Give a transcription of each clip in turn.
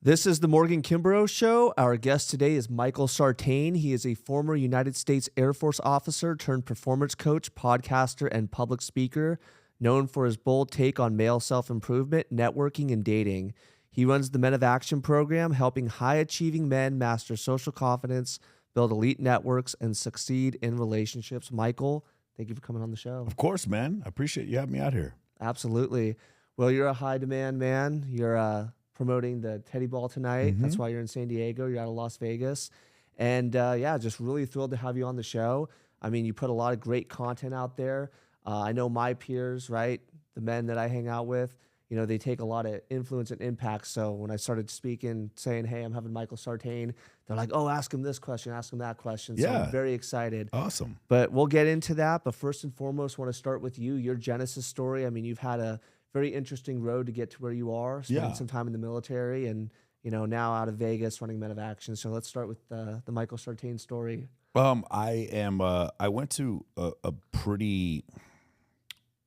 This is the Morgan Kimbarow Show. Our guest today is Michael Sartain. He is a former United States Air Force officer turned performance coach, podcaster, and public speaker, known for his bold take on male self-improvement, networking, and dating. He runs the Men of Action program, helping high-achieving men master social confidence, build elite networks, and succeed in relationships. Michael, thank you for coming on the show. Of course, man. I appreciate you having me out here. Absolutely. Well, you're a high-demand man. You're promoting the Teddy Ball tonight. Mm-hmm. That's why you're in San Diego. You're out of Las Vegas. And yeah, just really thrilled to have you on the show. I mean, you put a lot of great content out there. I know my peers, right, the men that I hang out with, you know, they take a lot of influence and impact. So when I started speaking, saying, hey, I'm having Michael Sartain, they're like, oh, ask him this question, ask him that question. So Yeah. I'm very excited. Awesome. But we'll get into that. But first and foremost, want to start with you, your Genesis story. I mean, you've had a very interesting road to get to where you are, spending some time in the military and, you know, now out of Vegas running Men of Action. So let's start with the Michael Sartain story. I went to a pretty,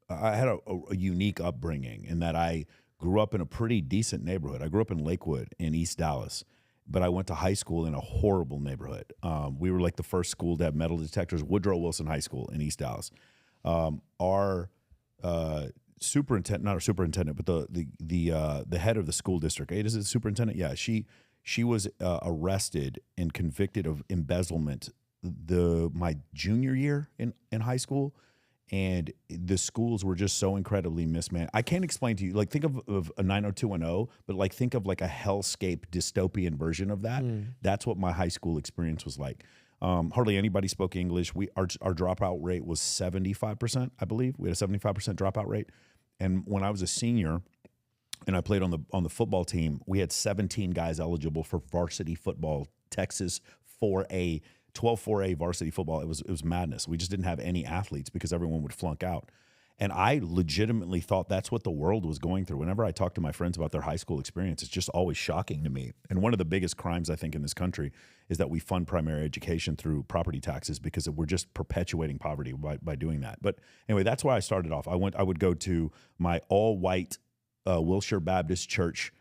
I had a unique upbringing in that I grew up in a pretty decent neighborhood. I grew up in Lakewood in East Dallas, but I went to high school in a horrible neighborhood. We were like the first school to have metal detectors, Woodrow Wilson High School in East Dallas. Our superintendent, not a superintendent, but the head of the school district. Is it the superintendent? Yeah, she was arrested and convicted of embezzlement my junior year in high school, and the schools were just so incredibly mismanaged. I can't explain to you. Like, think of a 90210, but like think of like a hellscape dystopian version of that. That's what my high school experience was like. Hardly anybody spoke English. Our dropout rate was 75%, I believe. We had a 75% dropout rate. And when I was a senior and I played on the football team, we had 17 guys eligible for varsity football, Texas 4A, 12-4A varsity football. It was madness. We just didn't have any athletes because everyone would flunk out. And I legitimately thought that's what the world was going through. Whenever I talk to my friends about their high school experience, it's just always shocking to me. And one of the biggest crimes, I think, in this country is that we fund primary education through property taxes because we're just perpetuating poverty by doing that. But anyway, that's why I started off. I would go to my all-white Wilshire Baptist Church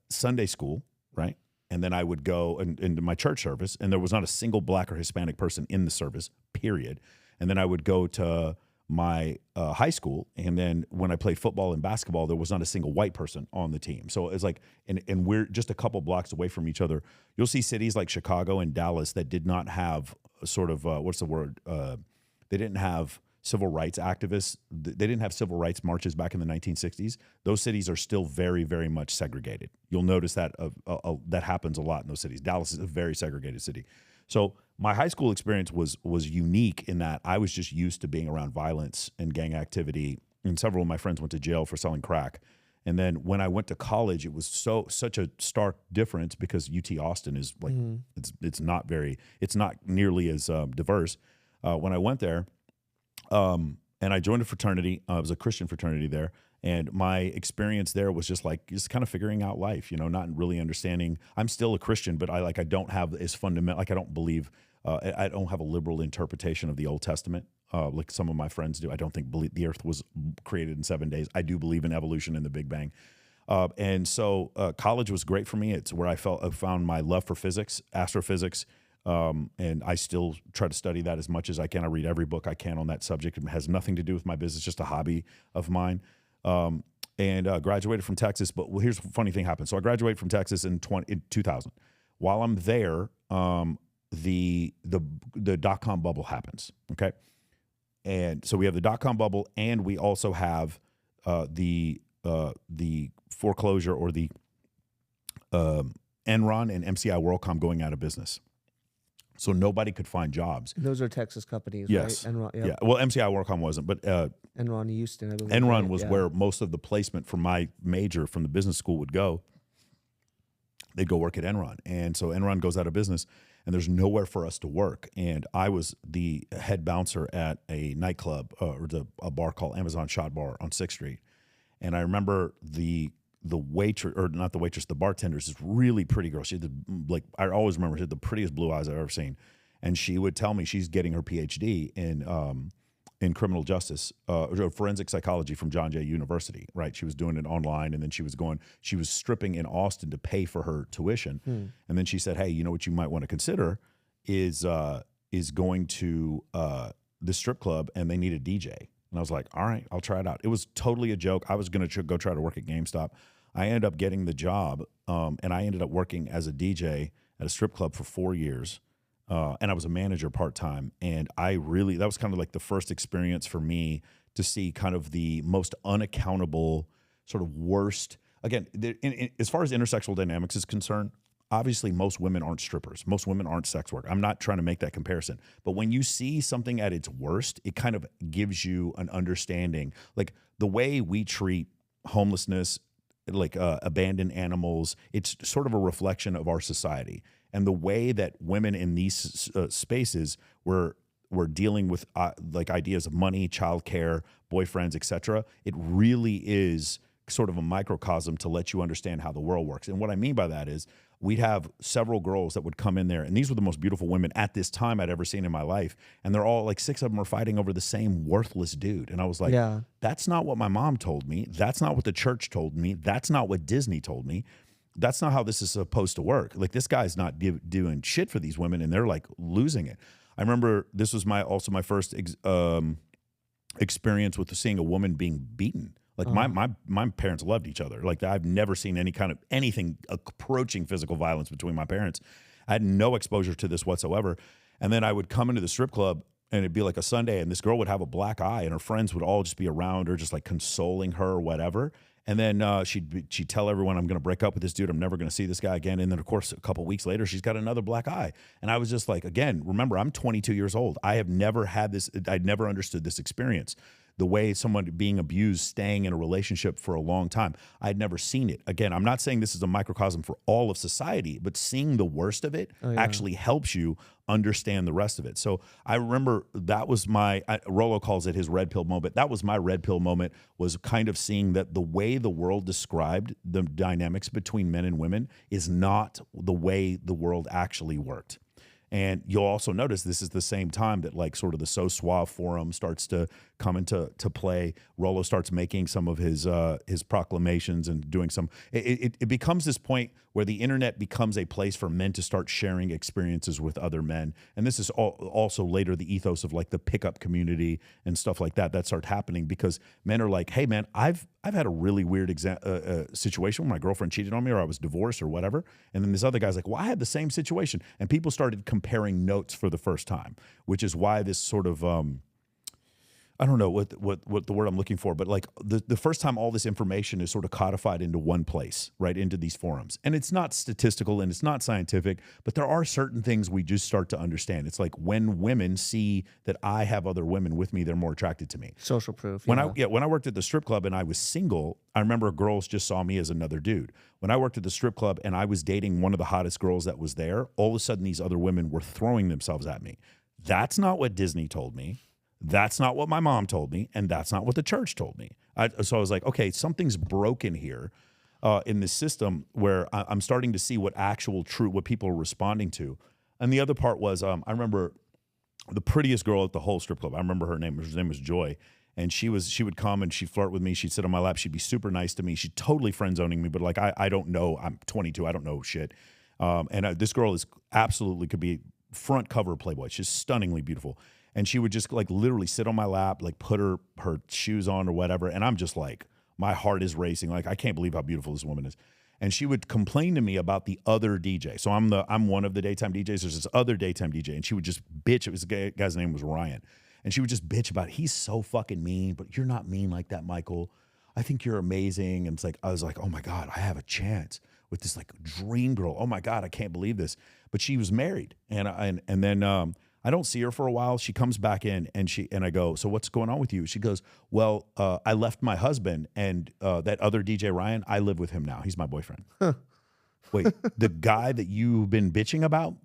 Sunday school, right? And then I would go into my church service, and there was not a single black or Hispanic person in the service, period. And then I would go to my high school, and then when I played football and basketball, there was not a single white person on the team. So it's like, and we're just a couple blocks away from each other. You'll see cities like Chicago and Dallas that did not have sort of they didn't have civil rights activists. They didn't have civil rights marches back in the 1960s. Those cities are still very, very much segregated. You'll notice that that happens a lot in those cities. Dallas is a very segregated city. So my high school experience was unique in that I was just used to being around violence and gang activity, and several of my friends went to jail for selling crack. And then when I went to college, it was such a stark difference because UT Austin is like it's not nearly as diverse. When I went there, and I joined a fraternity, it was a Christian fraternity there. And my experience there was just kind of figuring out life, you know, not really understanding. I'm still a Christian, but I don't have as fundamental, like I don't believe, I don't have a liberal interpretation of the Old Testament like some of my friends do. I don't think the earth was created in 7 days. I do believe in evolution and the Big Bang. And so college was great for me. It's where I found my love for physics, astrophysics, and I still try to study that as much as I can. I read every book I can on that subject. It has nothing to do with my business, just a hobby of mine. And graduated from Texas. But here's the funny thing happened. So I graduated from Texas in 2000. While I'm there, the dot-com bubble happens, okay? And so we have the dot-com bubble, and we also have the foreclosure or the Enron and MCI WorldCom going out of business. So nobody could find jobs. Those are Texas companies, yes. right? Enron, yep. Yeah. Well, MCI WorldCom wasn't, but Enron Houston, I believe. Enron was where most of the placement for my major from the business school would go. They'd go work at Enron. And so Enron goes out of business, and there's nowhere for us to work. And I was the head bouncer at a nightclub a bar called Amazon Shot Bar on 6th Street. And I remember the waitress, or not the waitress, the bartender is this really pretty girl. She had I always remember, she had the prettiest blue eyes I've ever seen. And she would tell me she's getting her PhD in criminal justice, or forensic psychology from John Jay University, right? She was doing it online, and then she was stripping in Austin to pay for her tuition. And then she said, hey, you know what you might want to consider is going to the strip club, and they need a DJ. And I was like, all right, I'll try it out. It was totally a joke. I was going to go try to work at GameStop. I ended up getting the job, and I ended up working as a DJ at a strip club for 4 years. And I was a manager part-time. And that was kind of like the first experience for me to see kind of the most unaccountable, sort of worst. Again, as far as intersexual dynamics is concerned, obviously most women aren't strippers. Most women aren't sex work. I'm not trying to make that comparison. But when you see something at its worst, it kind of gives you an understanding. Like the way we treat homelessness, like abandoned animals, it's sort of a reflection of our society. And the way that women in these spaces were dealing with like ideas of money, childcare, boyfriends, etc., it really is sort of a microcosm to let you understand how the world works. And what I mean by that is we'd have several girls that would come in there, and these were the most beautiful women at this time I'd ever seen in my life. And they're all like 6 of them are fighting over the same worthless dude. And I was like, that's not what my mom told me. That's not what the church told me. That's not what Disney told me. That's not how this is supposed to work. Like this guy's not doing shit for these women, and they're like losing it. I remember this was also my first experience with seeing a woman being beaten. Like my parents loved each other. Like I've never seen anything approaching physical violence between my parents. I had no exposure to this whatsoever. And then I would come into the strip club, and it'd be like a Sunday, and this girl would have a black eye, and her friends would all just be around her, just like consoling her or whatever. And then she'd tell everyone, I'm going to break up with this dude. I'm never going to see this guy again. And then, of course, a couple weeks later, she's got another black eye. And I was just like, again, remember, I'm 22 years old. I have never had this. I'd never understood this experience. The way someone being abused, staying in a relationship for a long time. I'd never seen it. Again, I'm not saying this is a microcosm for all of society, but seeing the worst of it actually helps you understand the rest of it. So I remember that was Rollo calls it his red pill moment. That was my red pill moment, was kind of seeing that the way the world described the dynamics between men and women is not the way the world actually worked. And you'll also notice this is the same time that like sort of the So Suave forum starts to come into play. Rollo starts making some of his proclamations and doing some. It becomes this point where the internet becomes a place for men to start sharing experiences with other men. And this is also later the ethos of like the pickup community and stuff like that starts happening, because men are like, hey man, I've had a really weird situation where my girlfriend cheated on me, or I was divorced or whatever. And then this other guy's like, well, I had the same situation. And people started comparing notes for the first time, which is why this sort of, I don't know what the word I'm looking for, but like the first time all this information is sort of codified into one place, right, into these forums. And it's not statistical and it's not scientific, but there are certain things we just start to understand. It's like when women see that I have other women with me, they're more attracted to me. Social proof. When I worked at the strip club and I was single, I remember girls just saw me as another dude. When I worked at the strip club and I was dating one of the hottest girls that was there, all of a sudden these other women were throwing themselves at me. That's not what Disney told me. That's not what my mom told me, and that's not what the church told me. So I was like, okay, something's broken here in this system where I'm starting to see what people are responding to. And the other part was, I remember the prettiest girl at the whole strip club. I remember her name. Her name was Joy, and she would come and she'd flirt with me. She'd sit on my lap. She'd be super nice to me. She'd totally friend zoning me, but like I don't know. I'm 22. I don't know shit. This girl absolutely could be front cover Playboy. She's stunningly beautiful. And she would just like literally sit on my lap, like put her shoes on or whatever. And I'm just like, my heart is racing. Like, I can't believe how beautiful this woman is. And she would complain to me about the other DJ. So I'm one of the daytime DJs. There's this other daytime DJ. And she would just bitch. It was the guy's name was Ryan. And she would just bitch about, he's so fucking mean, but you're not mean like that, Michael. I think you're amazing. And it's like, I was like, oh my God, I have a chance with this like dream girl. Oh my God, I can't believe this. But she was married. And then I don't see her for a while. She comes back in and I go, so what's going on with you? She goes, well, I left my husband and that other DJ Ryan, I live with him now. He's my boyfriend. Huh. Wait, the guy that you've been bitching about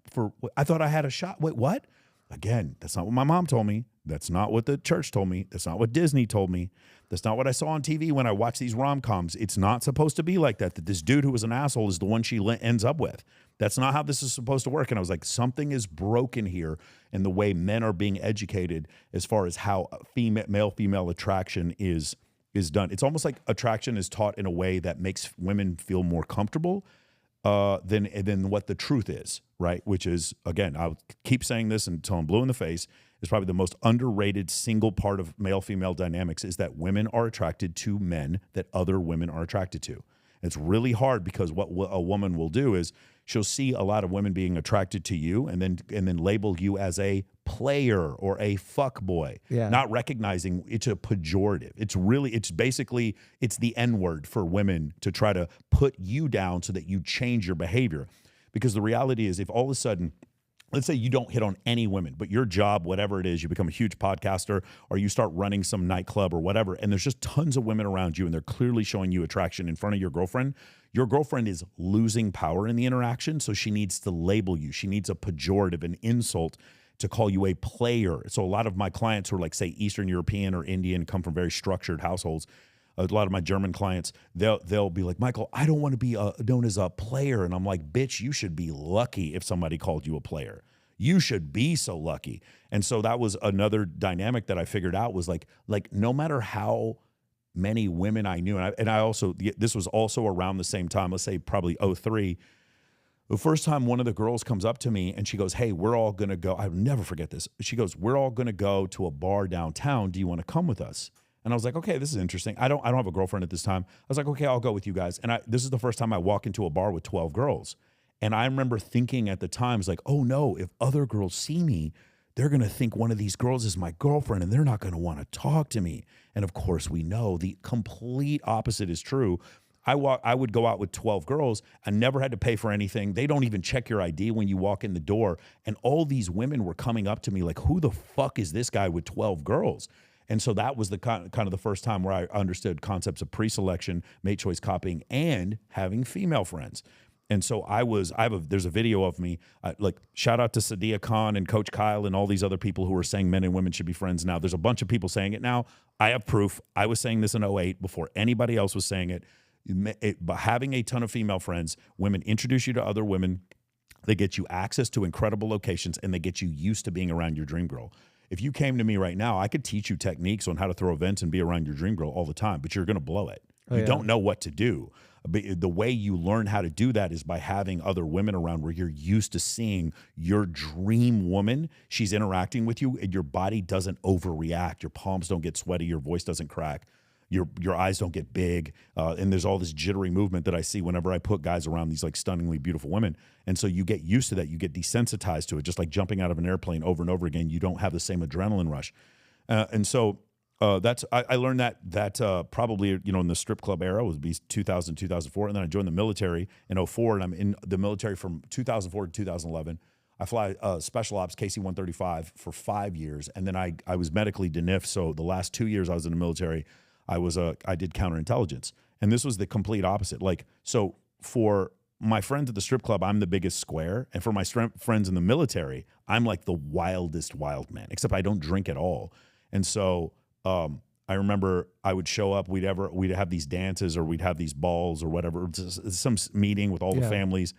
I thought I had a shot. Wait, what? Again, that's not what my mom told me. That's not what the church told me. That's not what Disney told me. That's not what I saw on TV when I watched these rom-coms. It's not supposed to be like that this dude who was an asshole is the one she ends up with. That's not how this is supposed to work. And I was like, something is broken here in the way men are being educated as far as how male-female attraction is done. It's almost like attraction is taught in a way that makes women feel more comfortable than what the truth is, right? Which is, again, I'll keep saying this until I'm blue in the face, is probably the most underrated single part of male-female dynamics is that women are attracted to men that other women are attracted to. It's really hard because what a woman will do is she'll see a lot of women being attracted to you and then label you as a player or a fuck boy, not recognizing it's a pejorative. It's basically the N-word for women to try to put you down so that you change your behavior. Because the reality is if all of a sudden, let's say you don't hit on any women, but your job, whatever it is, you become a huge podcaster or you start running some nightclub or whatever, and there's just tons of women around you and they're clearly showing you attraction in front of your girlfriend is losing power in the interaction, so she needs to label you. She needs a pejorative, an insult to call you a player. So a lot of my clients who are like, say, Eastern European or Indian, come from very structured households. A lot of my German clients, they'll be like, Michael, I don't want to be known as a player. And I'm like, bitch, you should be lucky if somebody called you a player. You should be so lucky. And so that was another dynamic that I figured out was like no matter how many women I knew, and I also, this was also around the same time, let's say probably 2003, the first time one of the girls comes up to me and she goes, hey, we're all going to go. I'll never forget this. She goes, we're all going to go to a bar downtown. Do you want to come with us? And I was like, okay, this is interesting. I don't have a girlfriend at this time. I was like, okay, I'll go with you guys. And this is the first time I walk into a bar with 12 girls. And I remember thinking at the time, it's like, oh no, if other girls see me, they're going to think one of these girls is my girlfriend and they're not going to want to talk to me. And of course we know the complete opposite is true. I would go out with 12 girls. I never had to pay for anything. They don't even check your ID when you walk in the door. And all these women were coming up to me like, who the fuck is this guy with 12 girls? And so that was the kind of the first time where I understood concepts of pre-selection, mate choice copying, and having female friends. And so there's a video of me, like shout out to Sadia Khan and Coach Kyle and all these other people who are saying men and women should be friends now. There's a bunch of people saying it now. I have proof. I was saying this in 2008 before anybody else was saying it. But having a ton of female friends, women introduce you to other women. They get you access to incredible locations and they get you used to being around your dream girl. If you came to me right now, I could teach you techniques on how to throw events and be around your dream girl all the time, but you're going to blow it. You don't know what to do. But the way you learn how to do that is by having other women around where you're used to seeing your dream woman. She's interacting with you and your body doesn't overreact. Your palms don't get sweaty. Your voice doesn't crack. Your eyes don't get big. And there's all this jittery movement that I see whenever I put guys around these like stunningly beautiful women. And so you get used to that. You get desensitized to it, just like jumping out of an airplane over and over again. You don't have the same adrenaline rush. And so I learned that probably, in the strip club era would be 2000, 2004. And then I joined the military in 2004, and I'm in the military from 2004 to 2011. I fly special ops KC-135 for 5 years. And then I was medically DNIF. So the last 2 years I was in the military, I did counterintelligence. And this was the complete opposite. So for my friends at the strip club, I'm the biggest square. And for my friends in the military, I'm like the wildest wild man, except I don't drink at all. And so I remember I would show up, we'd have these dances or we'd have these balls or whatever, some meeting with all the families.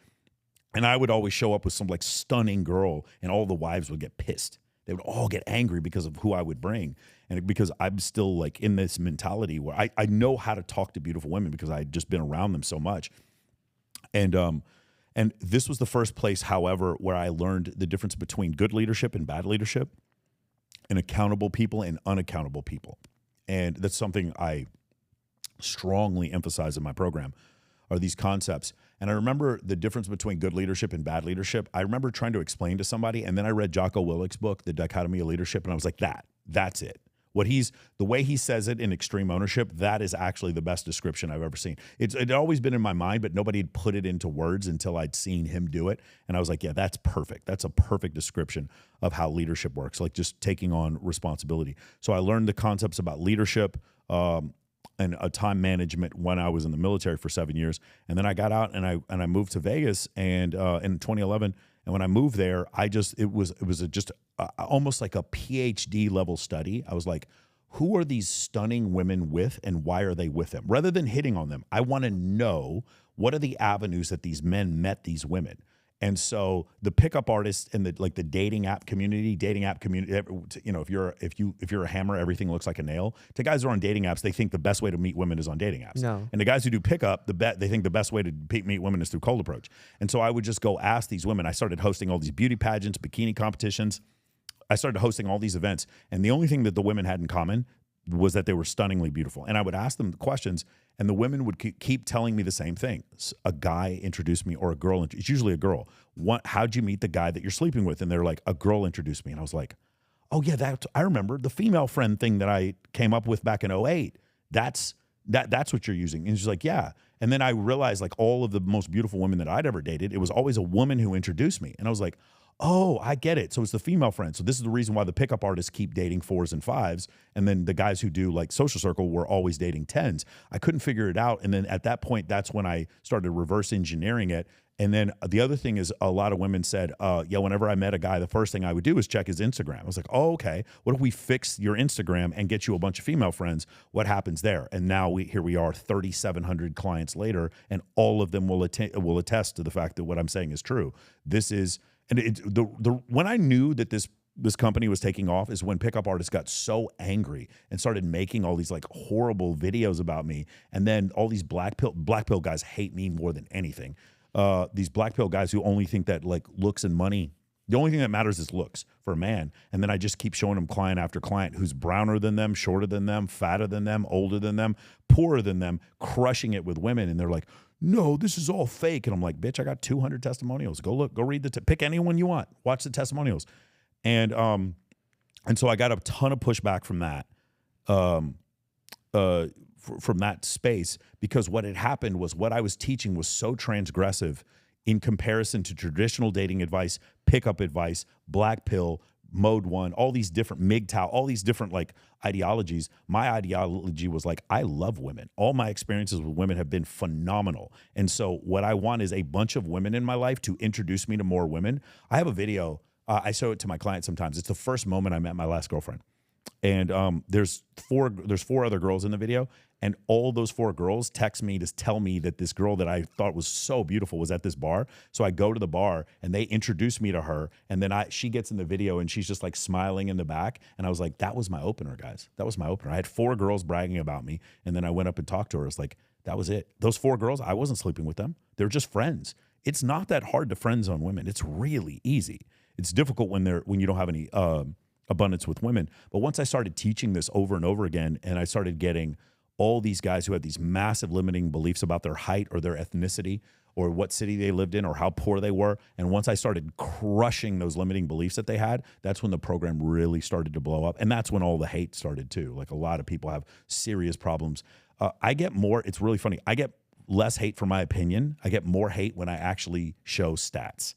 And I would always show up with some like stunning girl and all the wives would get pissed. They would all get angry because of who I would bring. And because I'm still like in this mentality where I know how to talk to beautiful women because I had just been around them so much. And this was the first place, however, where I learned the difference between good leadership and bad leadership, and accountable people and unaccountable people. And that's something I strongly emphasize in my program are these concepts. And I remember the difference between good leadership and bad leadership. I remember trying to explain to somebody, and then I read Jocko Willick's book, The Dichotomy of Leadership, and I was like, that's it. The way he says it in Extreme Ownership, that is actually the best description I've ever seen. It'd always been in my mind, but nobody had put it into words until I'd seen him do it. And I was like, yeah, that's perfect. That's a perfect description of how leadership works, like just taking on responsibility. So I learned the concepts about leadership and time management when I was in the military for 7 years. And then I got out and I moved to Vegas and in 2011. And when I moved there, it was just almost like a PhD level study. I was like, who are these stunning women with and why are they with them? Rather than hitting on them, I want to know what are the avenues that these men met these women. And so the pickup artists and the dating app community, you know, if you're a hammer, everything looks like a nail. To guys who are on dating apps, they think the best way to meet women is on dating apps. No. And the guys who do pickup, they think the best way to meet women is through cold approach. And so I would just go ask these women. I started hosting all these beauty pageants, bikini competitions. I started hosting all these events. And the only thing that the women had in common was that they were stunningly beautiful. And I would ask them questions, and the women would keep telling me the same thing. A guy introduced me, or a girl, it's usually a girl. How'd you meet the guy that you're sleeping with? And they're like, a girl introduced me. And I was like, oh yeah, I remember the female friend thing that I came up with back in 2008. That's what you're using. And she's like, yeah. And then I realized, like, all of the most beautiful women that I'd ever dated, it was always a woman who introduced me. And I was like, oh, I get it. So it's the female friend. So this is the reason why the pickup artists keep dating 4s and 5s. And then the guys who do like social circle were always dating 10s. I couldn't figure it out. And then at that point, that's when I started reverse engineering it. And then the other thing is, a lot of women said, yeah, whenever I met a guy, the first thing I would do is check his Instagram. I was like, oh, okay. What if we fix your Instagram and get you a bunch of female friends? What happens there? And now here we are 3,700 clients later, and all of them will attest to the fact that what I'm saying is true. This is, and when I knew that this company was taking off is when pickup artists got so angry and started making all these like horrible videos about me. And then all these black pill guys hate me more than anything. These black pill guys who only think that like looks and money, the only thing that matters is looks for a man. And then I just keep showing them client after client who's browner than them, shorter than them, fatter than them, older than them, poorer than them, crushing it with women. And they're like, no, this is all fake. And I'm like, bitch, I got 200 testimonials. Go look, go read pick anyone you want. Watch the testimonials. And so I got a ton of pushback from that, from that space, because what had happened was what I was teaching was so transgressive in comparison to traditional dating advice, pickup advice, black pill, mode 1, all these different MGTOW, all these different like ideologies. My ideology was like, I love women. All my experiences with women have been phenomenal. And so what I want is a bunch of women in my life to introduce me to more women. I have a video. I show it to my clients sometimes. It's the first moment I met my last girlfriend. And there's four other girls in the video, and all those 4 girls text me to tell me that this girl that I thought was so beautiful was at this bar. So I go to the bar, and they introduce me to her, and then she gets in the video, and she's just like smiling in the back. And I was like, that was my opener, guys. That was my opener. I had 4 girls bragging about me, and then I went up and talked to her. It's like, that was it. Those 4 girls, I wasn't sleeping with them. They're just friends. It's not that hard to friend zone women. It's really easy. It's difficult when you don't have any abundance with women. But once I started teaching this over and over again, and I started getting all these guys who had these massive limiting beliefs about their height or their ethnicity or what city they lived in or how poor they were, and once I started crushing those limiting beliefs that they had, that's when the program really started to blow up. And that's when all the hate started too. Like, a lot of people have serious problems. I get more, it's really funny, I get less hate for my opinion. I get more hate when I actually show stats.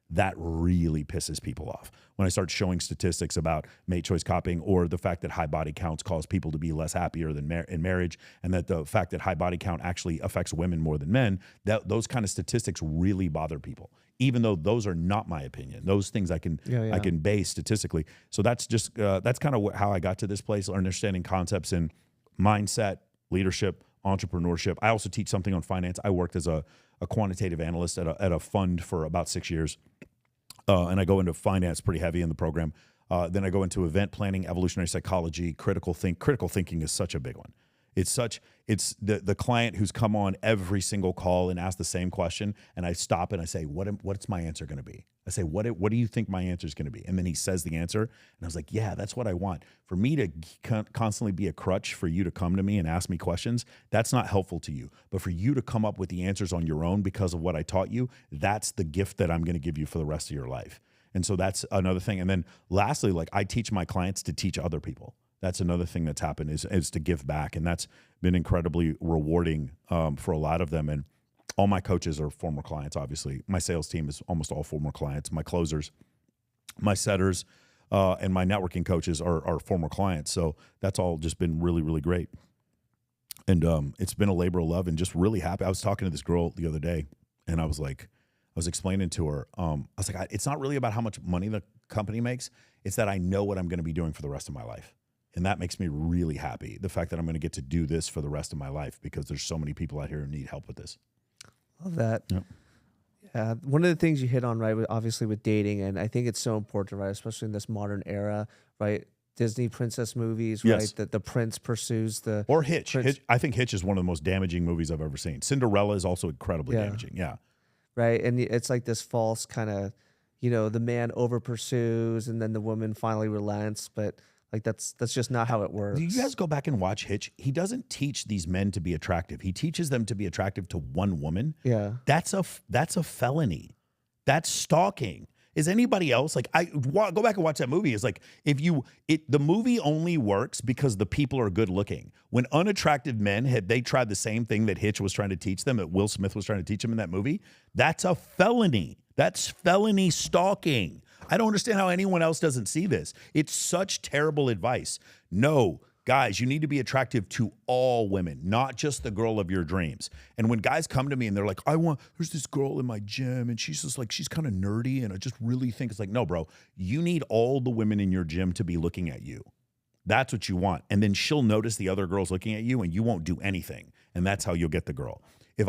That really pisses people off. When I start showing statistics about mate choice copying, or the fact that high body counts cause people to be less happier than in marriage, and that the fact that high body count actually affects women more than men, those kind of statistics really bother people, even though those are not my opinion. Those things I can base statistically. So that's just that's kind of how I got to this place, understanding concepts in mindset, leadership, entrepreneurship. I also teach something on finance. I worked as a quantitative analyst at a fund for about 6 years. And I go into finance pretty heavy in the program. Then I go into event planning, evolutionary psychology, critical thinking is such a big one. It's the client who's come on every single call and asked the same question, and I stop and I say, what's my answer going to be? I say, what do you think my answer is going to be? And then he says the answer, and I was like, yeah, that's what I want. For me to constantly be a crutch for you to come to me and ask me questions, that's not helpful to you. But for you to come up with the answers on your own because of what I taught you, that's the gift that I'm going to give you for the rest of your life. And so that's another thing. And then lastly, like, I teach my clients to teach other people. That's another thing that's happened is to give back. And that's been incredibly rewarding for a lot of them. And all my coaches are former clients, obviously. My sales team is almost all former clients. My closers, my setters, and my networking coaches are former clients. So that's all just been really, really great. And it's been a labor of love and just really happy. I was talking to this girl the other day, and I was explaining to her, I was like, it's not really about how much money the company makes. It's that I know what I'm going to be doing for the rest of my life. And that makes me really happy. The fact that I'm going to get to do this for the rest of my life because there's so many people out here who need help with this. Love that. Yep. Yeah. One of the things you hit on, right, obviously with dating, and I think it's so important, right, especially in this modern era, right? Disney princess movies, Yes. right? That the prince pursues the... Or Hitch. Prince. I think Hitch is one of the most damaging movies I've ever seen. Cinderella is also incredibly Yeah. damaging. Yeah. Right. And it's like this false kind of, you know, the man over pursues and then the woman finally relents. But like that's just not how it works. Do you guys go back and watch Hitch? He doesn't teach these men to be attractive. He teaches them to be attractive to one woman. Yeah. That's a felony. That's stalking. Is anybody else like go back and watch that movie? It's like the movie only works because the people are good looking. When unattractive men they tried the same thing that Hitch was trying to teach them, that Will Smith was trying to teach them in that movie, that's a felony. That's felony stalking. I don't understand how anyone else doesn't see this. It's such terrible advice. No. Guys, you need to be attractive to all women, not just the girl of your dreams. And when guys come to me and they're like, there's this girl in my gym and she's just like, she's kind of nerdy and I just really think it's like, no, bro, you need all the women in your gym to be looking at you. That's what you want. And then she'll notice the other girls looking at you and you won't do anything. And that's how you'll get the girl. If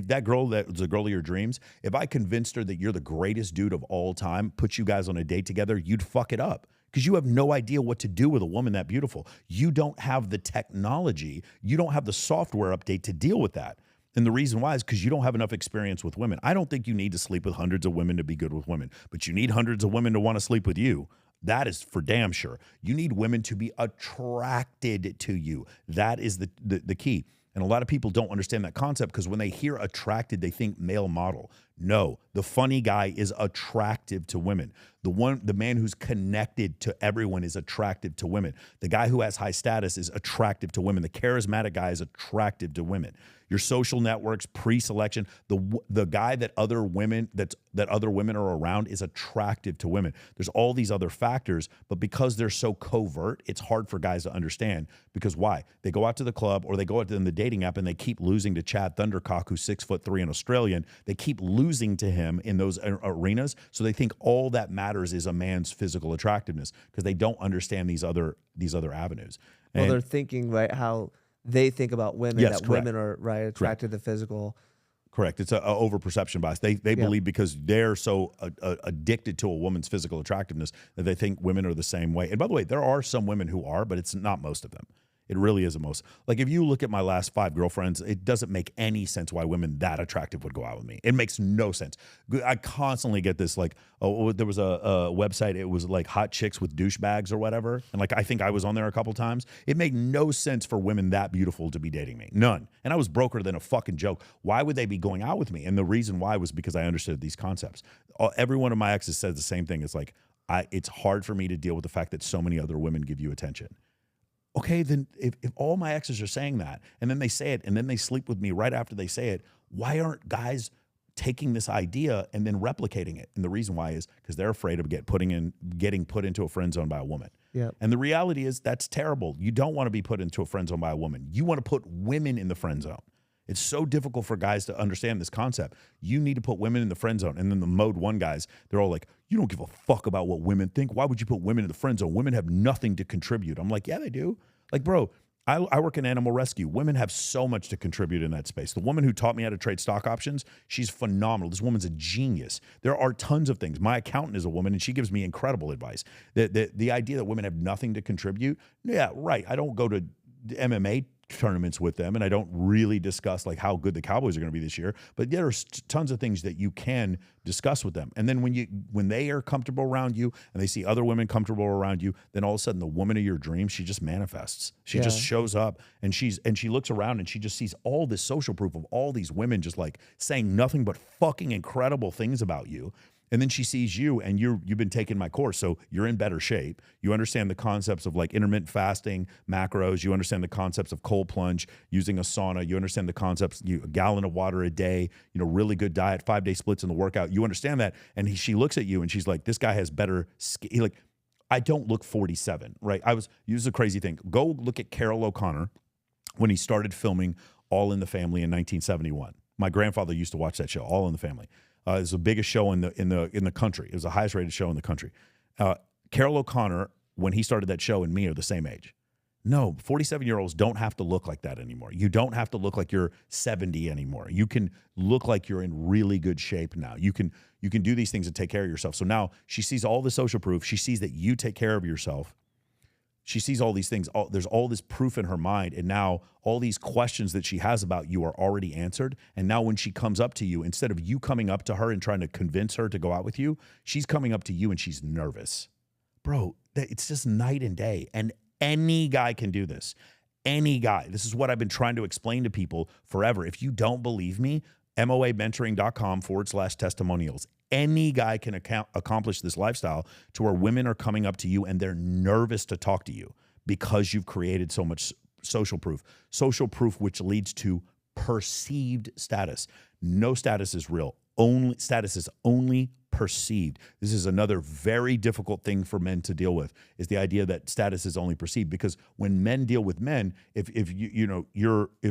that girl that was the girl of your dreams, if I convinced her that you're the greatest dude of all time, put you guys on a date together, you'd fuck it up. Because you have no idea what to do with a woman that beautiful. You don't have the technology. You don't have the software update to deal with that. And the reason why is because you don't have enough experience with women. I don't think you need to sleep with hundreds of women to be good with women, but you need hundreds of women to want to sleep with you. That is for damn sure. You need women to be attracted to you. That is the key. And a lot of people don't understand that concept because when they hear attracted, they think male model. No, the funny guy is attractive to women. The man who's connected to everyone is attractive to women. The guy who has high status is attractive to women. The charismatic guy is attractive to women. Your social networks, pre-selection, the guy that other women are around is attractive to women. There's all these other factors, but because they're so covert, it's hard for guys to understand. Because why? They go out to the club or they go out in the dating app and they keep losing to Chad Thundercock, who's 6'3" and Australian. They keep losing to him in those arenas, so they think all that matters is a man's physical attractiveness because they don't understand these other avenues. Well, they're thinking right how they think about women, yes, that correct. women are right attracted to the physical. Correct. It's an over-perception bias. They believe because they're so addicted to a woman's physical attractiveness that they think women are the same way. And by the way, there are some women who are, but it's not most of them. It really isn't most. Like if you look at my last 5 girlfriends, it doesn't make any sense why women that attractive would go out with me. It makes no sense. I constantly get this like, oh, there was a website. It was like hot chicks with douchebags or whatever. And like, I think I was on there a couple times. It made no sense for women that beautiful to be dating me. None. And I was broker than a fucking joke. Why would they be going out with me? And the reason why was because I understood these concepts. Every one of my exes says the same thing. It's like, it's hard for me to deal with the fact that so many other women give you attention. Okay, then if all my exes are saying that, and then they say it, and then they sleep with me right after they say it, why aren't guys taking this idea and then replicating it? And the reason why is because they're afraid of getting put into a friend zone by a woman. Yeah. And the reality is that's terrible. You don't want to be put into a friend zone by a woman. You want to put women in the friend zone. It's so difficult for guys to understand this concept. You need to put women in the friend zone. And then the mode 1 guys, they're all like, you don't give a fuck about what women think. Why would you put women in the friend zone? Women have nothing to contribute. I'm like, yeah, they do. Like, bro, I work in animal rescue. Women have so much to contribute in that space. The woman who taught me how to trade stock options, she's phenomenal. This woman's a genius. There are tons of things. My accountant is a woman, and she gives me incredible advice. The idea that women have nothing to contribute, yeah, right. I don't go to MMA tournaments with them, and I don't really discuss like how good the Cowboys are going to be this year, but there are tons of things that you can discuss with them. And then when they are comfortable around you and they see other women comfortable around you, then all of a sudden the woman of your dreams, she just manifests. She just shows up, and she looks around and she just sees all this social proof of all these women just like saying nothing but fucking incredible things about you. And then she sees you, and you've been taking my course, so you're in better shape. You understand the concepts of like intermittent fasting, macros. You understand the concepts of cold plunge, using a sauna. You understand the concepts, a gallon of water a day, really good diet, 5-day splits in the workout. You understand that. And she looks at you, and she's like, this guy has better skin. Like, I don't look 47, right? This is a crazy thing. Go look at Carroll O'Connor when he started filming All in the Family in 1971. My grandfather used to watch that show, All in the Family. It was the biggest show in the country. It was the highest rated show in the country. Carroll O'Connor, when he started that show, and me are the same age. No, 47-year-olds don't have to look like that anymore. You don't have to look like you're 70 anymore. You can look like you're in really good shape now. You can do these things and take care of yourself. So now she sees all the social proof. She sees that you take care of yourself. She sees all these things. There's all this proof in her mind. And now all these questions that she has about you are already answered. And now when she comes up to you, instead of you coming up to her and trying to convince her to go out with you, she's coming up to you and she's nervous. Bro, it's just night and day. And any guy can do this. Any guy. This is what I've been trying to explain to people forever. If you don't believe me, moamentoring.com/testimonials. Any guy can accomplish this lifestyle to where women are coming up to you and they're nervous to talk to you because you've created so much social proof. Social proof which leads to perceived status. No status is real. Status is only perceived. This is another very difficult thing for men to deal with, is the idea that status is only perceived. Because when men deal with men, if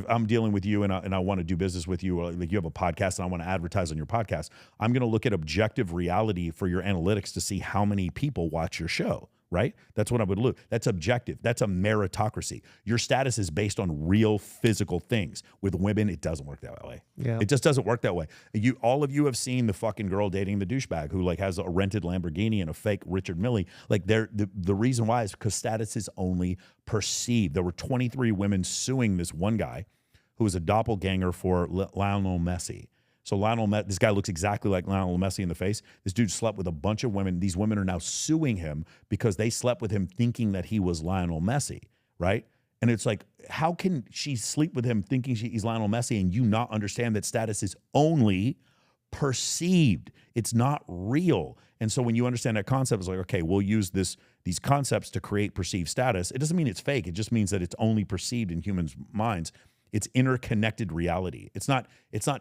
I'm dealing with you and I want to do business with you, or like you have a podcast and I want to advertise on your podcast, I'm going to look at objective reality for your analytics to see how many people watch your show. Right? That's what I would look. That's objective. That's a meritocracy. Your status is based on real physical things. With women, it doesn't work that way. Yeah. It just doesn't work that way. All of you have seen the fucking girl dating the douchebag who like has a rented Lamborghini and a fake Richard Mille. Like the reason why is because status is only perceived. There were 23 women suing this one guy who was a doppelganger for Lionel Messi. So this guy looks exactly like Lionel Messi in the face. This dude slept with a bunch of women. These women are now suing him because they slept with him thinking that he was Lionel Messi, right? And it's like, how can she sleep with him thinking he's Lionel Messi and you not understand that status is only perceived? It's not real. And so when you understand that concept, it's like, okay, we'll use these concepts to create perceived status. It doesn't mean it's fake. It just means that it's only perceived in humans' minds. It's interconnected reality. It's not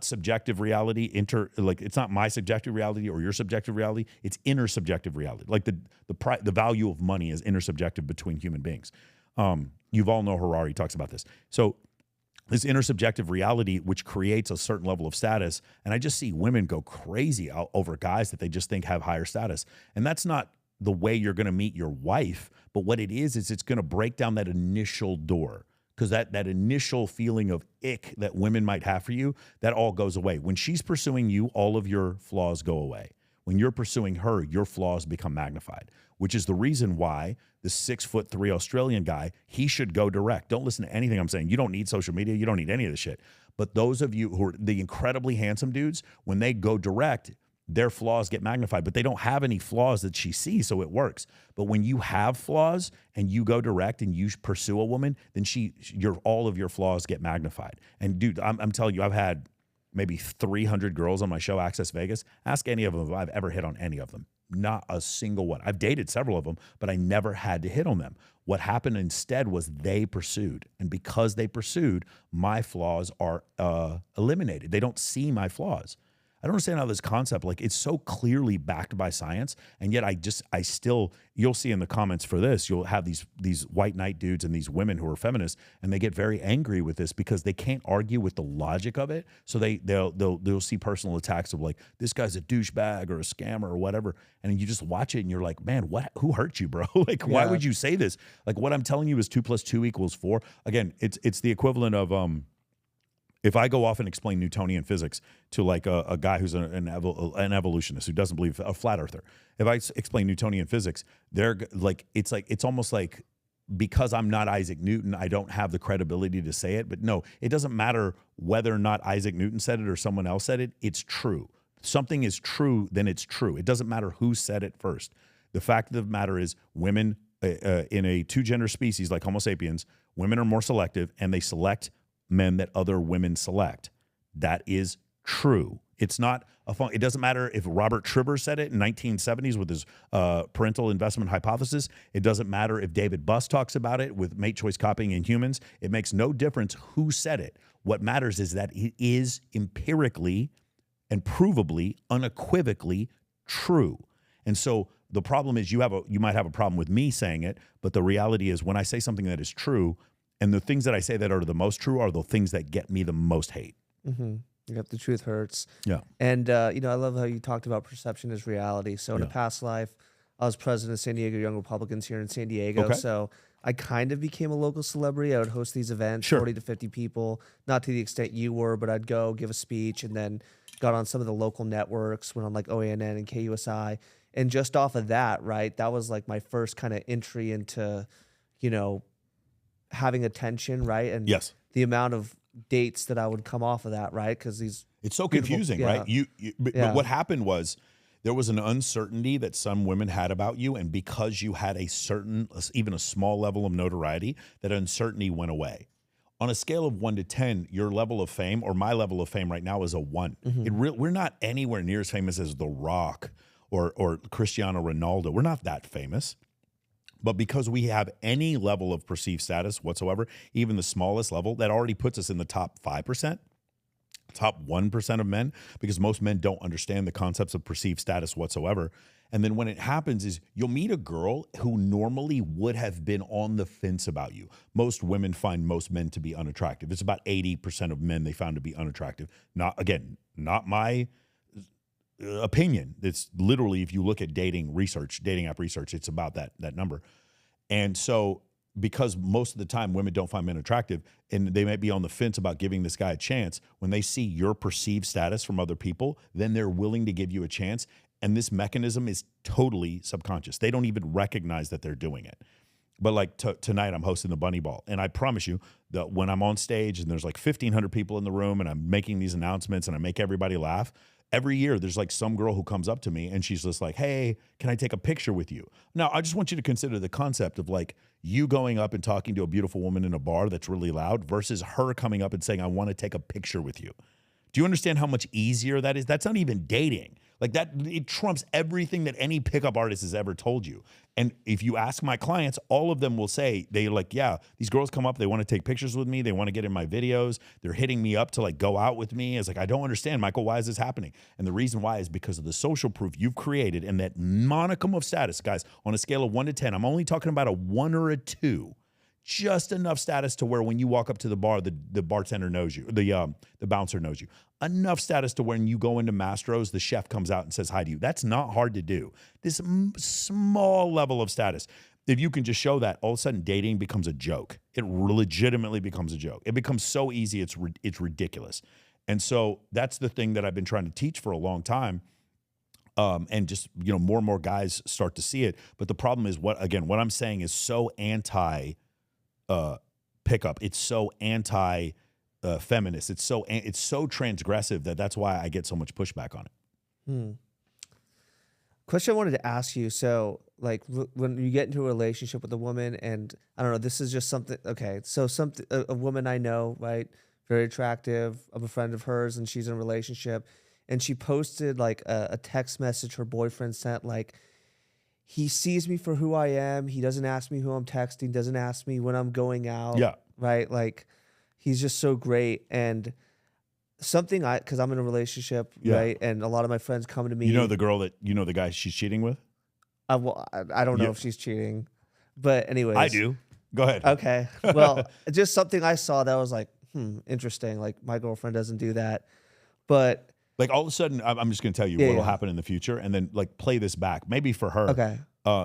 subjective reality. It's not my subjective reality or your subjective reality. It's intersubjective reality. Like the value of money is intersubjective between human beings. Yuval Noah Harari talks about this. So this intersubjective reality, which creates a certain level of status, and I just see women go crazy over guys that they just think have higher status, and that's not the way you're going to meet your wife. But what it is it's going to break down that initial door. Because that initial feeling of ick that women might have for you, that all goes away. When she's pursuing you, all of your flaws go away. When you're pursuing her, your flaws become magnified, which is the reason why the 6'3" Australian guy, he should go direct. Don't listen to anything I'm saying. You don't need social media. You don't need any of this shit. But those of you who are the incredibly handsome dudes, when they go direct, their flaws get magnified, but they don't have any flaws that she sees, so it works. But when you have flaws and you go direct and you pursue a woman, then all of your flaws get magnified. And dude, I'm telling you, I've had maybe 300 girls on my show, Access Vegas. Ask any of them if I've ever hit on any of them. Not a single one. I've dated several of them, but I never had to hit on them. What happened instead was they pursued. And because they pursued, my flaws are eliminated. They don't see my flaws. I don't understand how this concept, like it's so clearly backed by science, and yet I still, you'll see in the comments for this, you'll have these white knight dudes and these women who are feminists, and they get very angry with this because they can't argue with the logic of it. So they'll see personal attacks of like, this guy's a douchebag or a scammer or whatever, and you just watch it and you're like, man, who hurt you, bro? Like, why would you say this? Like, what I'm telling you is 2 + 2 = 4. Again, it's the equivalent of if I go off and explain Newtonian physics to like a guy who's an evolutionist who doesn't believe, a flat earther, if I explain Newtonian physics, it's almost like, because I'm not Isaac Newton, I don't have the credibility to say it. But no, it doesn't matter whether or not Isaac Newton said it or someone else said it. It's true. Something is true, then it's true. It doesn't matter who said it first. The fact of the matter is, women in a two-gender species like Homo sapiens, women are more selective, and they select men that other women select. That is true. It's not it doesn't matter if Robert Tribber said it in 1970s with his parental investment hypothesis. It doesn't matter if David Buss talks about it with mate choice copying in humans. It makes no difference who said it. What matters is that it is empirically and provably, unequivocally true. And so the problem is you might have a problem with me saying it, but the reality is when I say something that is true, and the things that I say that are the most true are the things that get me the most hate. Mm-hmm. Yep, the truth hurts. Yeah. And, I love how you talked about perception is reality. So in a past life, I was president of San Diego Young Republicans here in San Diego. Okay. So I kind of became a local celebrity. I would host these events, Sure. 40 to 50 people, not to the extent you were, but I'd go give a speech and then got on some of the local networks, went on like OANN and KUSI. And just off of that, right, that was like my first kind of entry into, you know, having attention, right? And Yes. the amount of dates that I would come off of that, right? Because it's so beautiful- confusing, yeah. right? But Yeah. what happened was there was an uncertainty that some women had about you, and because you had a certain, even a small level of notoriety, that uncertainty went away. On a scale of 1 to 10, your level of fame, or my level of fame right now, is a 1. We're not anywhere near as famous as The Rock or Cristiano Ronaldo. We're not that famous. But because we have any level of perceived status whatsoever, even the smallest level, that already puts us in the top 5%. Top 1% of men, because most men don't understand the concepts of perceived status whatsoever. And then when it happens is you'll meet a girl who normally would have been on the fence about you. Most women find most men to be unattractive. It's about 80% of men they found to be unattractive. Not my opinion. It's literally, if you look at dating app research, it's about that number. And so because most of the time women don't find men attractive and they might be on the fence about giving this guy a chance, when they see your perceived status from other people, then they're willing to give you a chance. And this mechanism is totally subconscious. They don't even recognize that they're doing it. But like tonight, I'm hosting the Bunny Ball. And I promise you that when I'm on stage and there's like 1,500 people in the room and I'm making these announcements and I make everybody laugh, every year there's like some girl who comes up to me and she's just like, hey, can I take a picture with you? Now, I just want you to consider the concept of like you going up and talking to a beautiful woman in a bar that's really loud versus her coming up and saying, I want to take a picture with you. Do you understand how much easier that is? That's not even dating. Like that, it trumps everything that any pickup artist has ever told you. And if you ask my clients, all of them will say, they're like, yeah, these girls come up, they want to take pictures with me. They want to get in my videos. They're hitting me up to like go out with me. It's like, I don't understand, Michael, why is this happening? And the reason why is because of the social proof you've created and that monicum of status. Guys, on a scale of 1 to 10, I'm only talking about a 1 or a 2. Just enough status to where when you walk up to the bar, the bartender knows you, the bouncer knows you. Enough status to when you go into Mastro's, the chef comes out and says hi to you. That's not hard to do. This small level of status, if you can just show that, all of a sudden dating becomes a joke. It legitimately becomes a joke. It becomes so easy, it's ridiculous. And so that's the thing that I've been trying to teach for a long time. And just, more and more guys start to see it. But the problem is what I'm saying is so anti pickup. It's so anti feminist. It's so transgressive that's why I get so much pushback on it. Question I wanted to ask you. So like when you get into a relationship with a woman and I don't know, this is just something, okay. So a woman I know, right? Very attractive. I'm a friend of hers and she's in a relationship and she posted like a text message her boyfriend sent like, he sees me for who I am. He doesn't ask me who I'm texting, doesn't ask me when I'm going out. Yeah. Right? Like, he's just so great. And something because I'm in a relationship, right? And a lot of my friends come to me. The girl the guy she's cheating with? I don't know if she's cheating. But anyways. I do. Go ahead. Okay. Well, just something I saw that was like, interesting. Like, my girlfriend doesn't do that. But like all of a sudden, I'm just going to tell you what will happen in the future and then like play this back. Maybe for her, okay.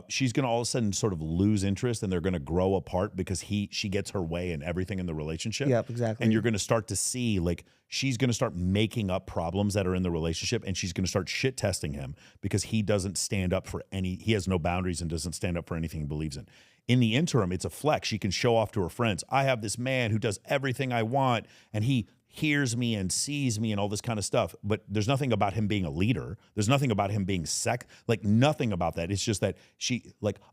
She's going to all of a sudden sort of lose interest and they're going to grow apart because she gets her way in everything in the relationship. Yep, exactly. And you're going to start to see like she's going to start making up problems that are in the relationship and she's going to start shit testing him because he doesn't stand up for he has no boundaries and doesn't stand up for anything he believes in. In the interim, it's a flex. She can show off to her friends. I have this man who does everything I want and he hears me and sees me and all this kind of stuff. But there's nothing about him being a leader. There's nothing about him being like nothing about that. It's just that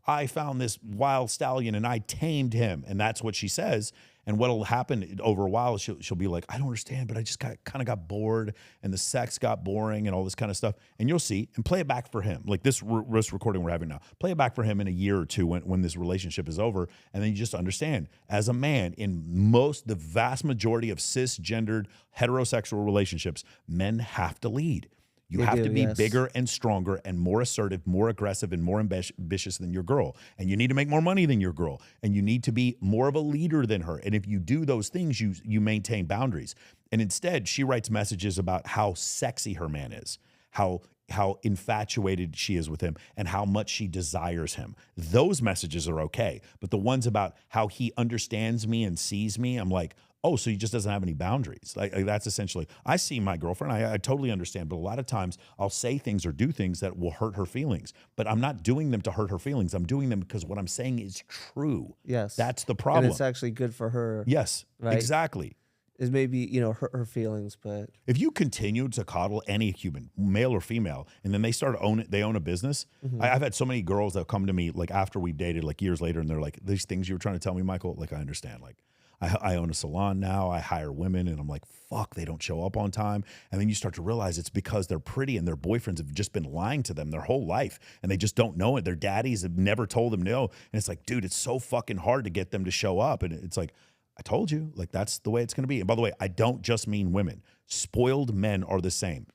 I found this wild stallion and I tamed him. And that's what she says. And what'll happen over a while, she'll be like, I don't understand, but I just kind of got bored and the sex got boring and all this kind of stuff. And you'll see and play it back for him. Like this recording we're having now, play it back for him in a year or two when this relationship is over. And then you just understand as a man in the vast majority of cisgendered heterosexual relationships, men have to lead. You have to be bigger and stronger and more assertive, more aggressive, and more ambitious than your girl. And you need to make more money than your girl. And you need to be more of a leader than her. And if you do those things, you maintain boundaries. And instead, she writes messages about how sexy her man is, how infatuated she is with him and how much she desires him. Those messages are okay. But the ones about how he understands me and sees me, I'm like, oh, so he just doesn't have any boundaries. Like that's essentially, I see my girlfriend, I totally understand, but a lot of times I'll say things or do things that will hurt her feelings, but I'm not doing them to hurt her feelings. I'm doing them because what I'm saying is true. Yes. That's the problem. And it's actually good for her. Yes, right? Exactly. Is maybe, hurt her feelings, but if you continue to coddle any human, male or female, and then they own a business. I've had so many girls that come to me like after we dated, like years later, and they're like, these things you were trying to tell me, Michael, like I understand. Like I own a salon now, I hire women, and I'm like, fuck, they don't show up on time. And then you start to realize it's because they're pretty and their boyfriends have just been lying to them their whole life, and they just don't know it. Their daddies have never told them no. And it's like, dude, it's so fucking hard to get them to show up. And it's like, I told you, like that's the way it's going to be. And by the way, I don't just mean women. Spoiled men are the same.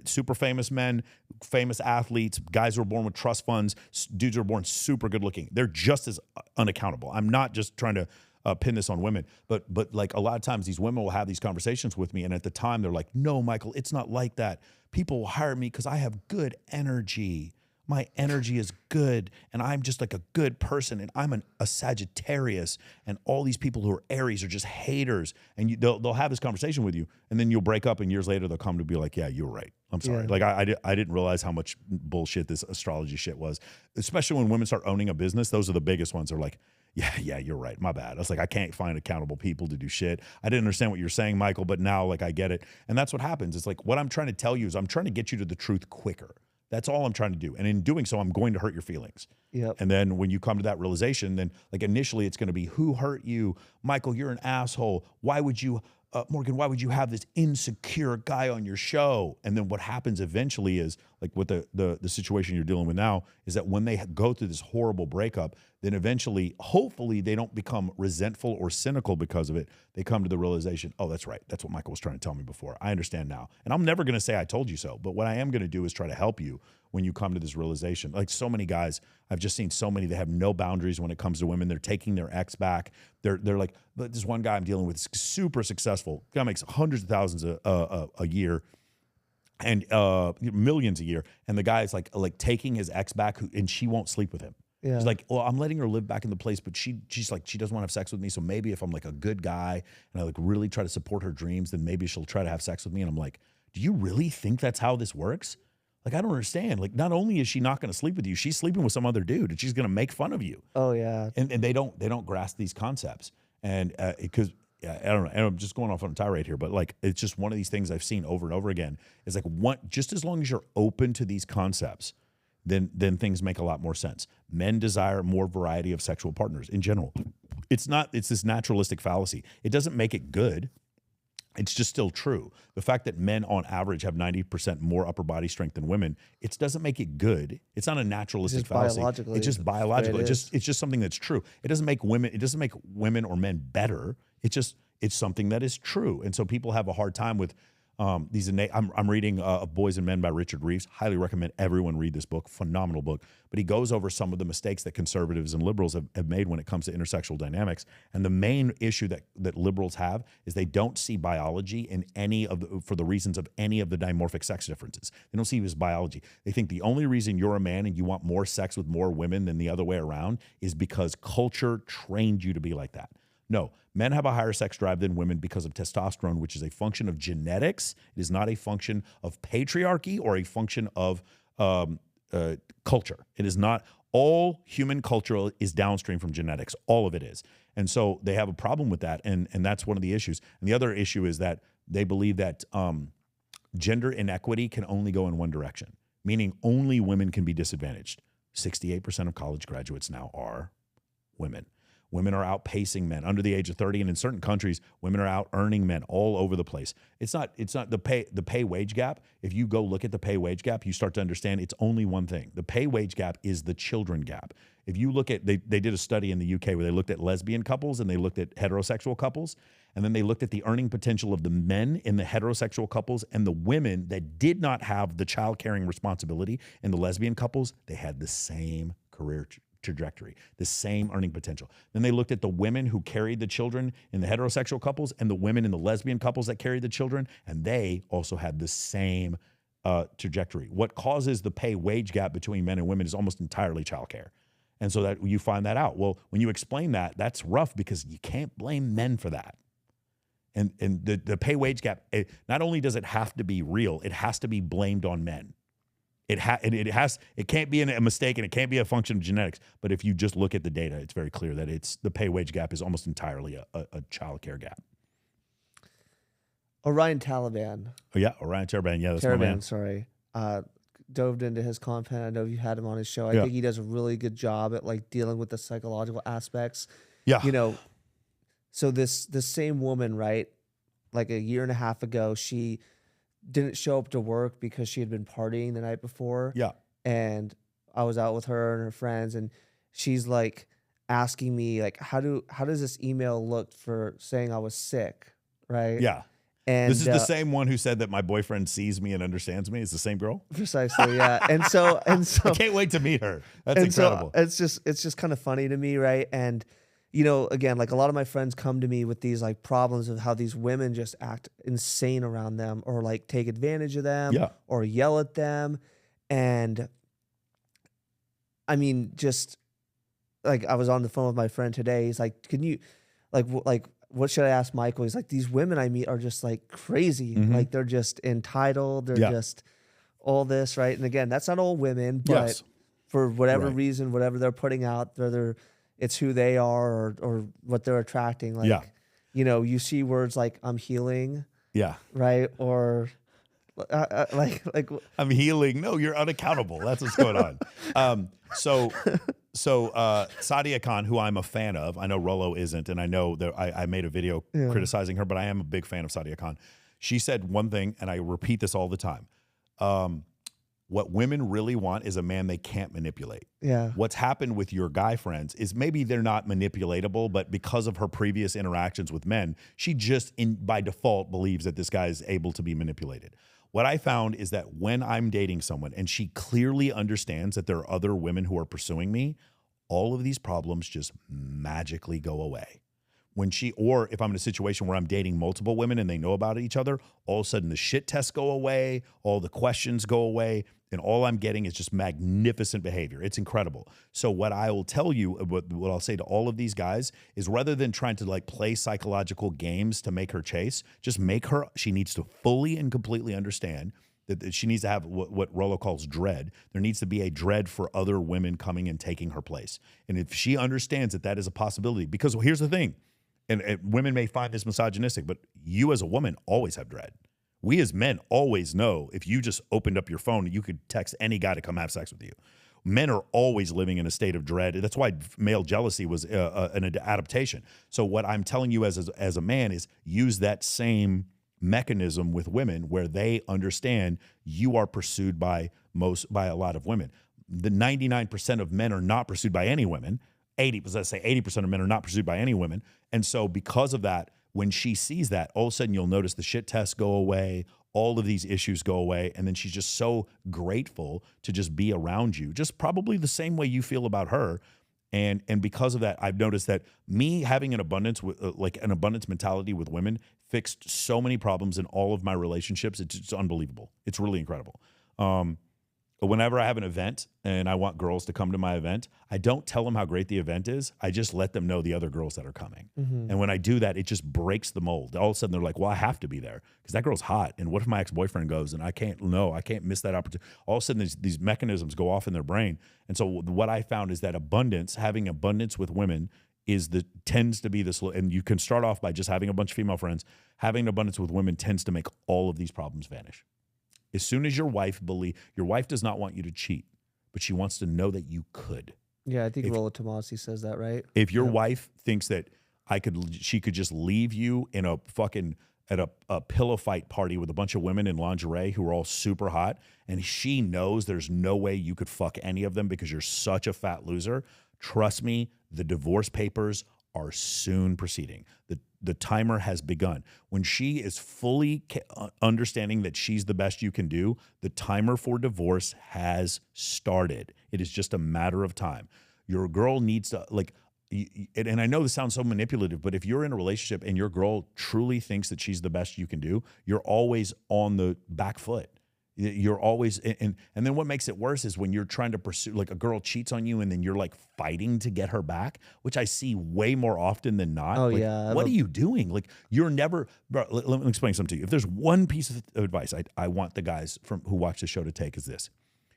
Super famous men, famous athletes, guys who are born with trust funds, dudes who are born super good looking. They're just as unaccountable. I'm not just trying to pin this on women, but like a lot of times these women will have these conversations with me, and at the time they're like, no, Michael, it's not like that. People will hire me because I have good energy. My energy is good, and I'm just like a good person, and I'm a Sagittarius, and all these people who are Aries are just haters, and they'll have this conversation with you, and then you'll break up, and years later they'll come to be like, yeah, you're right. I'm sorry. Yeah. Like I didn't realize how much bullshit this astrology shit was, especially when women start owning a business. Those are the biggest ones. They're like, yeah, you're right. My bad. I was like, I can't find accountable people to do shit. I didn't understand what you're saying, Michael, but now like I get it. And that's what happens. It's like, what I'm trying to tell you is I'm trying to get you to the truth quicker. That's all I'm trying to do. And in doing so, I'm going to hurt your feelings. Yep. And then when you come to that realization, then like initially it's going to be, who hurt you? Michael, you're an asshole. Why would you, Morgan, why would you have this insecure guy on your show? And then what happens eventually is like with the situation you're dealing with now is that when they go through this horrible breakup, then eventually, hopefully they don't become resentful or cynical because of it. They come to the realization, oh, that's right. That's what Michael was trying to tell me before. I understand now. And I'm never going to say I told you so. But what I am going to do is try to help you when you come to this realization. Like so many guys, I've just seen so many that have no boundaries when it comes to women. They're taking their ex back. They're like, this one guy I'm dealing with is super successful. Guy makes hundreds of thousands a year and millions a year. And the guy is like taking his ex back and she won't sleep with him. Yeah. She's like, well, I'm letting her live back in the place, but she's like, she doesn't want to have sex with me. So maybe if I'm like a good guy and I like really try to support her dreams, then maybe she'll try to have sex with me. And I'm like, do you really think that's how this works? Like, I don't understand. Like, not only is she not going to sleep with you, she's sleeping with some other dude and she's going to make fun of you. Oh yeah. And they don't grasp these concepts. And because I don't know, and I'm just going off on a tirade here, but like, it's just one of these things I've seen over and over again is like just as long as you're open to these concepts, then things make a lot more sense. Men desire more variety of sexual partners in general. It's this naturalistic fallacy. It doesn't make it good. It's just still true. The fact that men on average have 90% more upper body strength than women, it doesn't make it good. It's not a naturalistic fallacy. It's just biological. It's just something that's true. It doesn't make women or men better. It's something that is true. And so people have a hard time with these. I'm reading Boys and Men by Richard Reeves. Highly recommend everyone read this book. Phenomenal book. But he goes over some of the mistakes that conservatives and liberals have made when it comes to intersexual dynamics. And the main issue that liberals have is they don't see biology in for the reasons of any of the dimorphic sex differences. They don't see it as biology. They think the only reason you're a man and you want more sex with more women than the other way around is because culture trained you to be like that. No, men have a higher sex drive than women because of testosterone, which is a function of genetics. It is not a function of patriarchy or a function of culture. It is not. All human culture is downstream from genetics. All of it is. And so they have a problem with that, and that's one of the issues. And the other issue is that they believe that gender inequity can only go in one direction, meaning only women can be disadvantaged. 68% of college graduates now are women. Women are outpacing men under the age of 30, and in certain countries, women are out earning men all over the place. It's not the pay wage gap. If you go look at the pay wage gap, you start to understand it's only one thing. The pay wage gap is the children gap. If you look at, they did a study in the UK where they looked at lesbian couples and they looked at heterosexual couples, and then they looked at the earning potential of the men in the heterosexual couples and the women that did not have the child caring responsibility in the lesbian couples. They had the same career trajectory, the same earning potential. Then they looked at the women who carried the children in the heterosexual couples and the women in the lesbian couples that carried the children, and they also had the same trajectory. What causes the pay wage gap between men and women is almost entirely childcare. And so that you find that out. Well, when you explain that, that's rough because you can't blame men for that. And the pay wage gap, not only does it have to be real, it has to be blamed on men. It can't be a mistake, and it can't be a function of genetics. But if you just look at the data, it's very clear that the pay wage gap is almost entirely a childcare gap. Orion Taliban. Oh yeah, Orion Taliban. Yeah, that's my man. Sorry. Dove into his content. I know you had him on his show. I think he does a really good job at like dealing with the psychological aspects. Yeah. You know, so this same woman, right? Like a year and a half ago, she didn't show up to work because she had been partying the night before. Yeah. And I was out with her and her friends, and she's like asking me like, how does this email look for saying I was sick, right? Yeah. And this is the same one who said that my boyfriend sees me and understands me. It's the same girl. Precisely, yeah. And so I can't wait to meet her. That's incredible. So it's just kind of funny to me, right? And you know, again, like a lot of my friends come to me with these like problems of how these women just act insane around them, or like take advantage of them, or yell at them. And I mean, just like I was on the phone with my friend today. He's like, "Can you, like what should I ask Michael?" He's like, "These women I meet are just like crazy. Like they're just entitled. They're just all this, right?" And again, that's not all women, but for whatever reason, whatever they're putting out, whether it's who they are or what they're attracting. Like, you know, you see words like "I'm healing," right, or like I'm healing. No, you're unaccountable. That's what's going on. So Sadia Khan, who I'm a fan of, I know Rollo isn't, and I know that I made a video criticizing her, but I am a big fan of Sadia Khan. She said one thing, and I repeat this all the time. What women really want is a man they can't manipulate. Yeah. What's happened with your guy friends is maybe they're not manipulatable, but because of her previous interactions with men, she just by default believes that this guy is able to be manipulated. What I found is that when I'm dating someone and she clearly understands that there are other women who are pursuing me, all of these problems just magically go away. Or if I'm in a situation where I'm dating multiple women and they know about each other, all of a sudden the shit tests go away, all the questions go away, and all I'm getting is just magnificent behavior. It's incredible. So what I will tell you, what I'll say to all of these guys is, rather than trying to like play psychological games to make her chase, just she needs to fully and completely understand that she needs to have what Rollo calls dread. There needs to be a dread for other women coming and taking her place. And if she understands that is a possibility, because here's the thing, and women may find this misogynistic, but you as a woman always have dread. We as men always know if you just opened up your phone, you could text any guy to come have sex with you. Men are always living in a state of dread. That's why male jealousy was an adaptation. So what I'm telling you as a man is use that same mechanism with women, where they understand you are pursued by a lot of women. The 99% of men are not pursued by any women. 80% of men are not pursued by any women. And so because of that, when she sees that, all of a sudden you'll notice the shit tests go away, all of these issues go away, and then she's just so grateful to just be around you, just probably the same way you feel about her. And because of that, I've noticed that me having an abundance mentality with women fixed so many problems in all of my relationships. It's unbelievable. It's really incredible. Whenever I have an event and I want girls to come to my event, I don't tell them how great the event is. I just let them know the other girls that are coming. And when I do that, it just breaks the mold. All of a sudden they're like, well, I have to be there because that girl's hot. And what if my ex-boyfriend goes and I can't miss that opportunity. All of a sudden these mechanisms go off in their brain. And so what I found is that having abundance with women tends to be this, and you can start off by just having a bunch of female friends. Having abundance with women tends to make all of these problems vanish. As soon as your wife does not want you to cheat, but she wants to know that you could. Yeah, I think Rollo Tomasi says that, right? If your wife thinks that she could just leave you in a pillow fight party with a bunch of women in lingerie who are all super hot, and she knows there's no way you could fuck any of them because you're such a fat loser, trust me, the divorce papers are soon proceeding. The timer has begun. When she is fully understanding that she's the best you can do, the timer for divorce has started. It is just a matter of time. Your girl needs to, and I know this sounds so manipulative, but if you're in a relationship and your girl truly thinks that she's the best you can do, you're always on the back foot. You're always, and then what makes it worse is when you're trying to pursue, like a girl cheats on you and then you're like fighting to get her back, which I see way more often than not. Oh, like, yeah. what are you doing? Like, you're never, bro, let me explain something to you. If there's one piece of advice I want the guys who watch the show to take is this.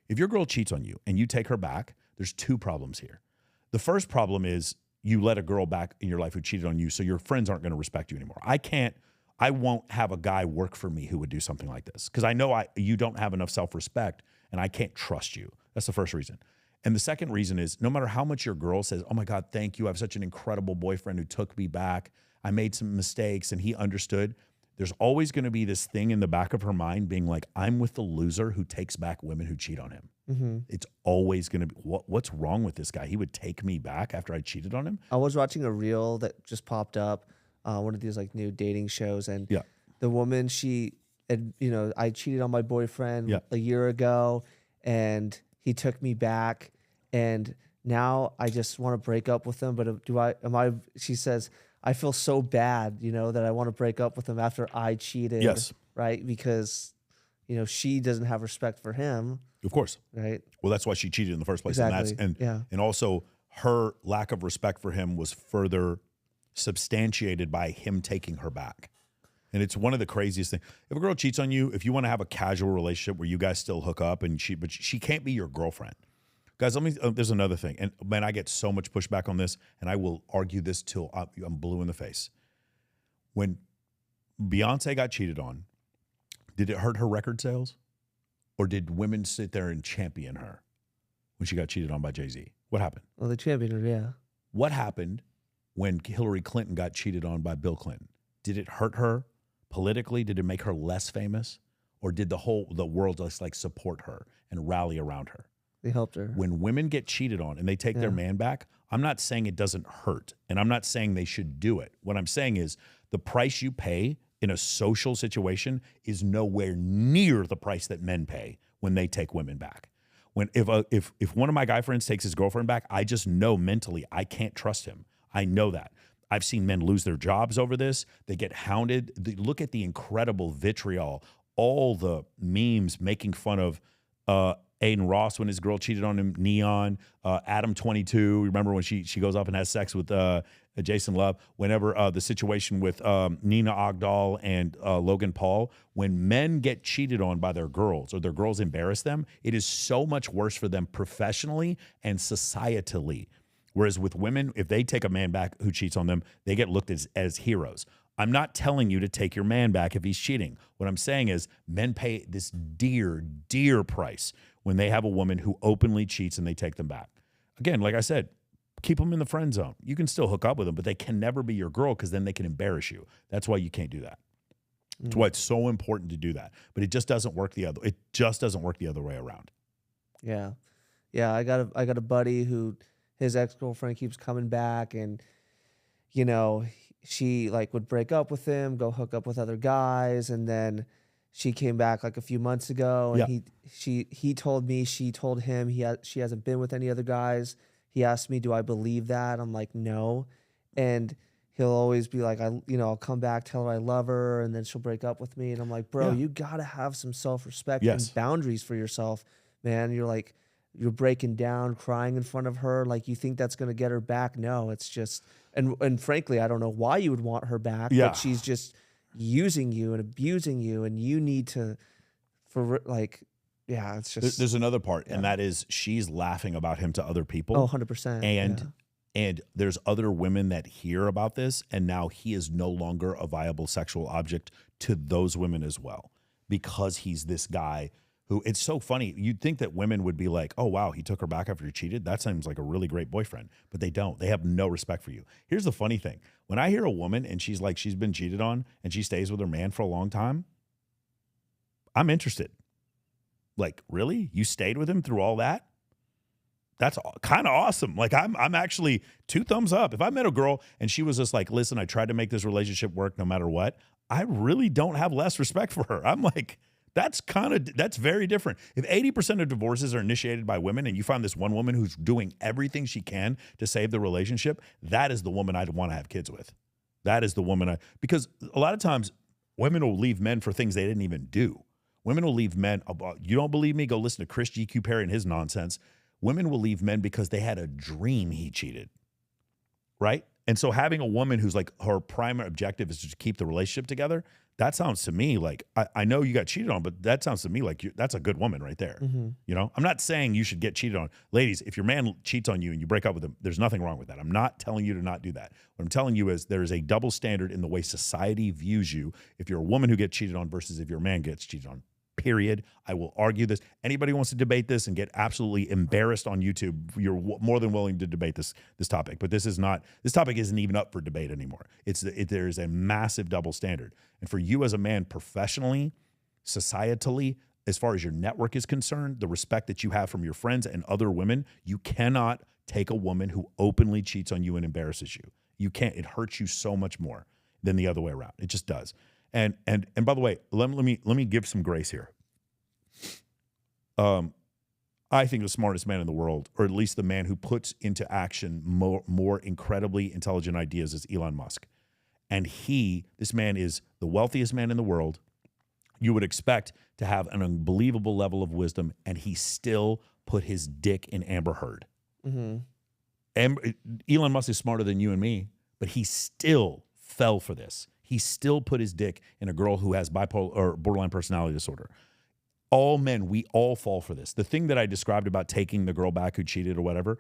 If your girl cheats on you and you take her back, there's two problems here. The first problem is you let a girl back in your life who cheated on you, so your friends aren't going to respect you anymore. I won't have a guy work for me who would do something like this because I know you don't have enough self-respect and I can't trust you. That's the first reason. And the second reason is no matter how much your girl says, oh my God, thank you. I have such an incredible boyfriend who took me back. I made some mistakes and he understood. There's always going to be this thing in the back of her mind being like, I'm with the loser who takes back women who cheat on him. Mm-hmm. It's always going to be, what's wrong with this guy? He would take me back after I cheated on him. I was watching a reel that just popped up. One of these like new dating shows, and the woman, I cheated on my boyfriend a year ago, and he took me back, and now I just want to break up with him. But she says, I feel so bad, that I want to break up with him after I cheated. Yes. Right. Because, she doesn't have respect for him. Of course. Right. Well, that's why she cheated in the first place. Exactly. And also her lack of respect for him was further substantiated by him taking her back. And it's one of the craziest things. If a girl cheats on you, if you want to have a casual relationship where you guys still hook up but she can't be your girlfriend. Guys, there's another thing. And man, I get so much pushback on this, and I will argue this till I'm blue in the face. When Beyonce got cheated on, did it hurt her record sales? Or did women sit there and champion her when she got cheated on by Jay-Z? What happened? Well, they championed her, yeah. What happened when Hillary Clinton got cheated on by Bill Clinton? Did it hurt her politically? Did it make her less famous? Or did the world just like support her and rally around her? They helped her. When women get cheated on and they take their man back, I'm not saying it doesn't hurt, and I'm not saying they should do it. What I'm saying is the price you pay in a social situation is nowhere near the price that men pay when they take women back. If one of my guy friends takes his girlfriend back, I just know mentally I can't trust him. I know that. I've seen men lose their jobs over this. They get hounded. Look at the incredible vitriol, all the memes making fun of Aiden Ross when his girl cheated on him, Neon, Adam 22. Remember when she goes up and has sex with Jason Love? Whenever the situation with Nina Ogdal and Logan Paul, when men get cheated on by their girls or their girls embarrass them, it is so much worse for them professionally and societally. Whereas with women, if they take a man back who cheats on them, they get looked at as heroes. I'm not telling you to take your man back if he's cheating. What I'm saying is men pay this dear, dear price when they have a woman who openly cheats and they take them back. Again, like I said, keep them in the friend zone. You can still hook up with them, but they can never be your girl because then they can embarrass you. That's why you can't do that. That's why it's so important to do that. But it just doesn't work the other way around. Yeah. Yeah, I got a buddy who his ex-girlfriend keeps coming back, and she like would break up with him, go hook up with other guys, and then she came back like a few months ago, and he told me, she told him she hasn't been with any other guys. He asked me, do I believe that? I'm like, no. And he'll always be like, I'll come back, tell her I love her, and then she'll break up with me. And I'm like, bro, you gotta have some self-respect and boundaries for yourself, man. You're breaking down, crying in front of her. Like, you think that's gonna get her back? No, it's just, and frankly, I don't know why you would want her back, but she's just using you and abusing you, and you need to, it's just. There's another part, and that is she's laughing about him to other people. Oh, 100%. And there's other women that hear about this, and now he is no longer a viable sexual object to those women as well, because he's this guy who, it's so funny. You'd think that women would be like, oh, wow, he took her back after he cheated. That seems like a really great boyfriend. But they don't. They have no respect for you. Here's the funny thing. When I hear a woman and she's like, she's been cheated on and she stays with her man for a long time, I'm interested. Like, really? You stayed with him through all that? That's kind of awesome. Like, I'm actually 2 thumbs up. If I met a girl and she was just like, listen, I tried to make this relationship work no matter what, I really don't have less respect for her. I'm like, that's very different. If 80% of divorces are initiated by women and you find this one woman who's doing everything she can to save the relationship, that is the woman I'd want to have kids with. That is the woman because a lot of times women will leave men for things they didn't even do. Women will leave men. You don't believe me? Go listen to Chris G.Q. Perry and his nonsense. Women will leave men because they had a dream he cheated, right? And so having a woman who's like her primary objective is to keep the relationship together, that sounds to me like, I know you got cheated on, but that sounds to me like that's a good woman right there. You know, I'm not saying you should get cheated on. Ladies, if your man cheats on you and you break up with him, there's nothing wrong with that. I'm not telling you to not do that. What I'm telling you is there is a double standard in the way society views you if you're a woman who gets cheated on versus if your man gets cheated on. Period. I will argue this. Anybody who wants to debate this and get absolutely embarrassed on YouTube, you're more than willing to debate this topic. But this topic isn't even up for debate anymore. There is a massive double standard. And for you as a man, professionally, societally, as far as your network is concerned, the respect that you have from your friends and other women, you cannot take a woman who openly cheats on you and embarrasses you. You can't. It hurts you so much more than the other way around. It just does. And by the way, let me give some grace here. I think the smartest man in the world, or at least the man who puts into action more incredibly intelligent ideas, is Elon Musk. And this man is the wealthiest man in the world. You would expect to have an unbelievable level of wisdom, and he still put his dick in Amber Heard. Elon Musk is smarter than you and me, but he still fell for this. He still put his dick in a girl who has bipolar or borderline personality disorder. All men, we all fall for this. The thing that I described about taking the girl back who cheated or whatever,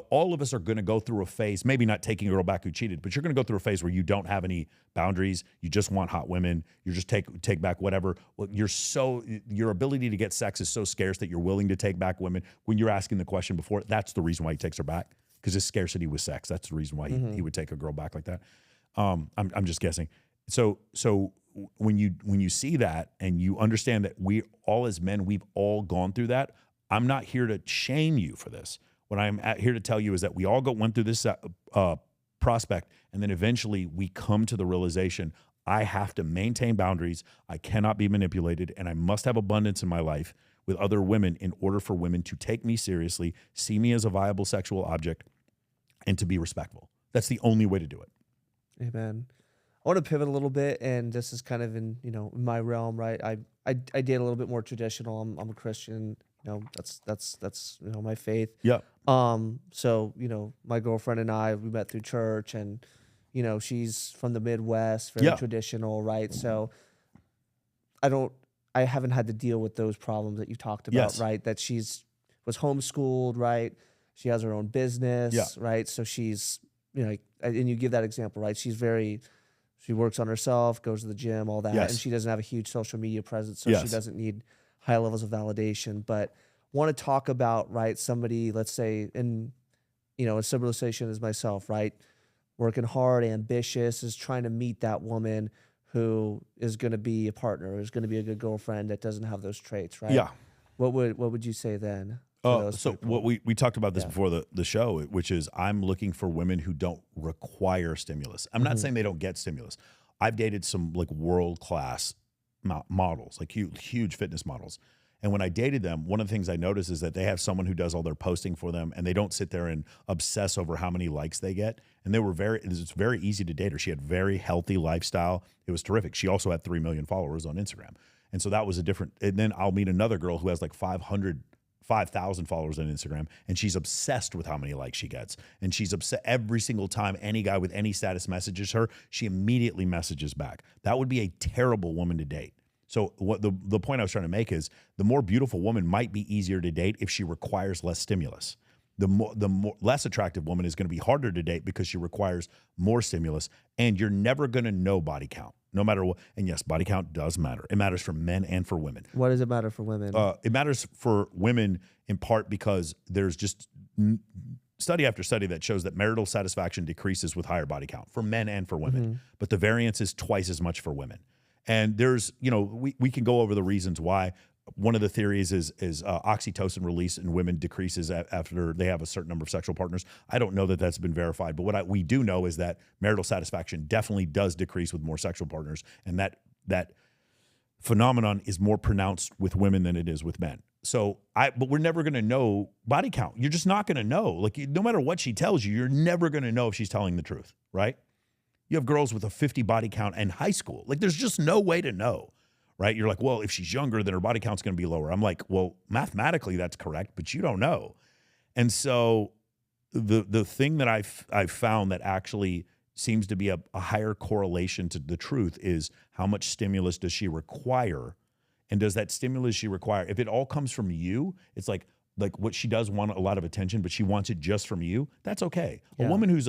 all of us are going to go through a phase, maybe not taking a girl back who cheated, but you're going to go through a phase where you don't have any boundaries. You just want hot women. You just take back whatever. Well, your ability to get sex is so scarce that you're willing to take back women. When you're asking the question before, that's the reason why he takes her back, because his scarcity with sex. That's the reason why he would take a girl back like that. I'm just guessing. So when you see that and you understand that we all as men, we've all gone through that. I'm not here to shame you for this. What I'm here to tell you is that we all went through this prospect, and then eventually we come to the realization, I have to maintain boundaries. I cannot be manipulated, and I must have abundance in my life with other women in order for women to take me seriously, see me as a viable sexual object, and to be respectful. That's the only way to do it. Amen. I want to pivot a little bit, and this is kind of in my realm, right? I date a little bit more traditional. I'm a Christian. That's my faith. Yeah. So my girlfriend and I, we met through church, and she's from the Midwest, very traditional, right? So I haven't had to deal with those problems that you talked about, right? That was homeschooled, right? She has her own business, right? So she's and you give that example, right? She works on herself, goes to the gym, all that, and she doesn't have a huge social media presence, so she doesn't need high levels of validation. But want to talk about, right, somebody, let's say in a similar situation as myself, right, working hard, ambitious, is trying to meet that woman who is going to be a partner, is going to be a good girlfriend that doesn't have those traits, right? Yeah. What would you say then? So what we talked about this before the show, which is I'm looking for women who don't require stimulus. I'm not saying they don't get stimulus. I've dated some like world-class models, like huge fitness models. And when I dated them, one of the things I noticed is that they have someone who does all their posting for them, and they don't sit there and obsess over how many likes they get. And it's very easy to date her. She had very healthy lifestyle. It was terrific. She also had 3 million followers on Instagram. And so that was and then I'll meet another girl who has like 5,000 followers on Instagram, and she's obsessed with how many likes she gets. And she's upset every single time any guy with any status messages her, she immediately messages back. That would be a terrible woman to date. So what the point I was trying to make is the more beautiful woman might be easier to date if she requires less stimulus. The more less attractive woman is going to be harder to date because she requires more stimulus, and you're never going to know body count. No matter what. And yes, body count does matter. It matters for men and for women. Why does it matter for women? It matters for women in part because there's just study after study that shows that marital satisfaction decreases with higher body count for men and for women. But the variance is twice as much for women. And there's, we can go over the reasons why. One of the theories is oxytocin release in women decreases after they have a certain number of sexual partners. I don't know that that's been verified, but what we do know is that marital satisfaction definitely does decrease with more sexual partners, and that phenomenon is more pronounced with women than it is with men. But we're never going to know body count. You're just not going to know. Like, no matter what she tells you, you're never going to know if she's telling the truth, right? You have girls with a 50 body count in high school. Like, there's just no way to know. right? You're like, well, if she's younger, then her body count's going to be lower. I'm like, well, mathematically that's correct, but you don't know. And so the thing that I've found that actually seems to be a higher correlation to the truth is how much stimulus does she require? And does that stimulus she require, if it all comes from you, it's like what she does want a lot of attention, but she wants it just from you, that's okay. Yeah. A woman who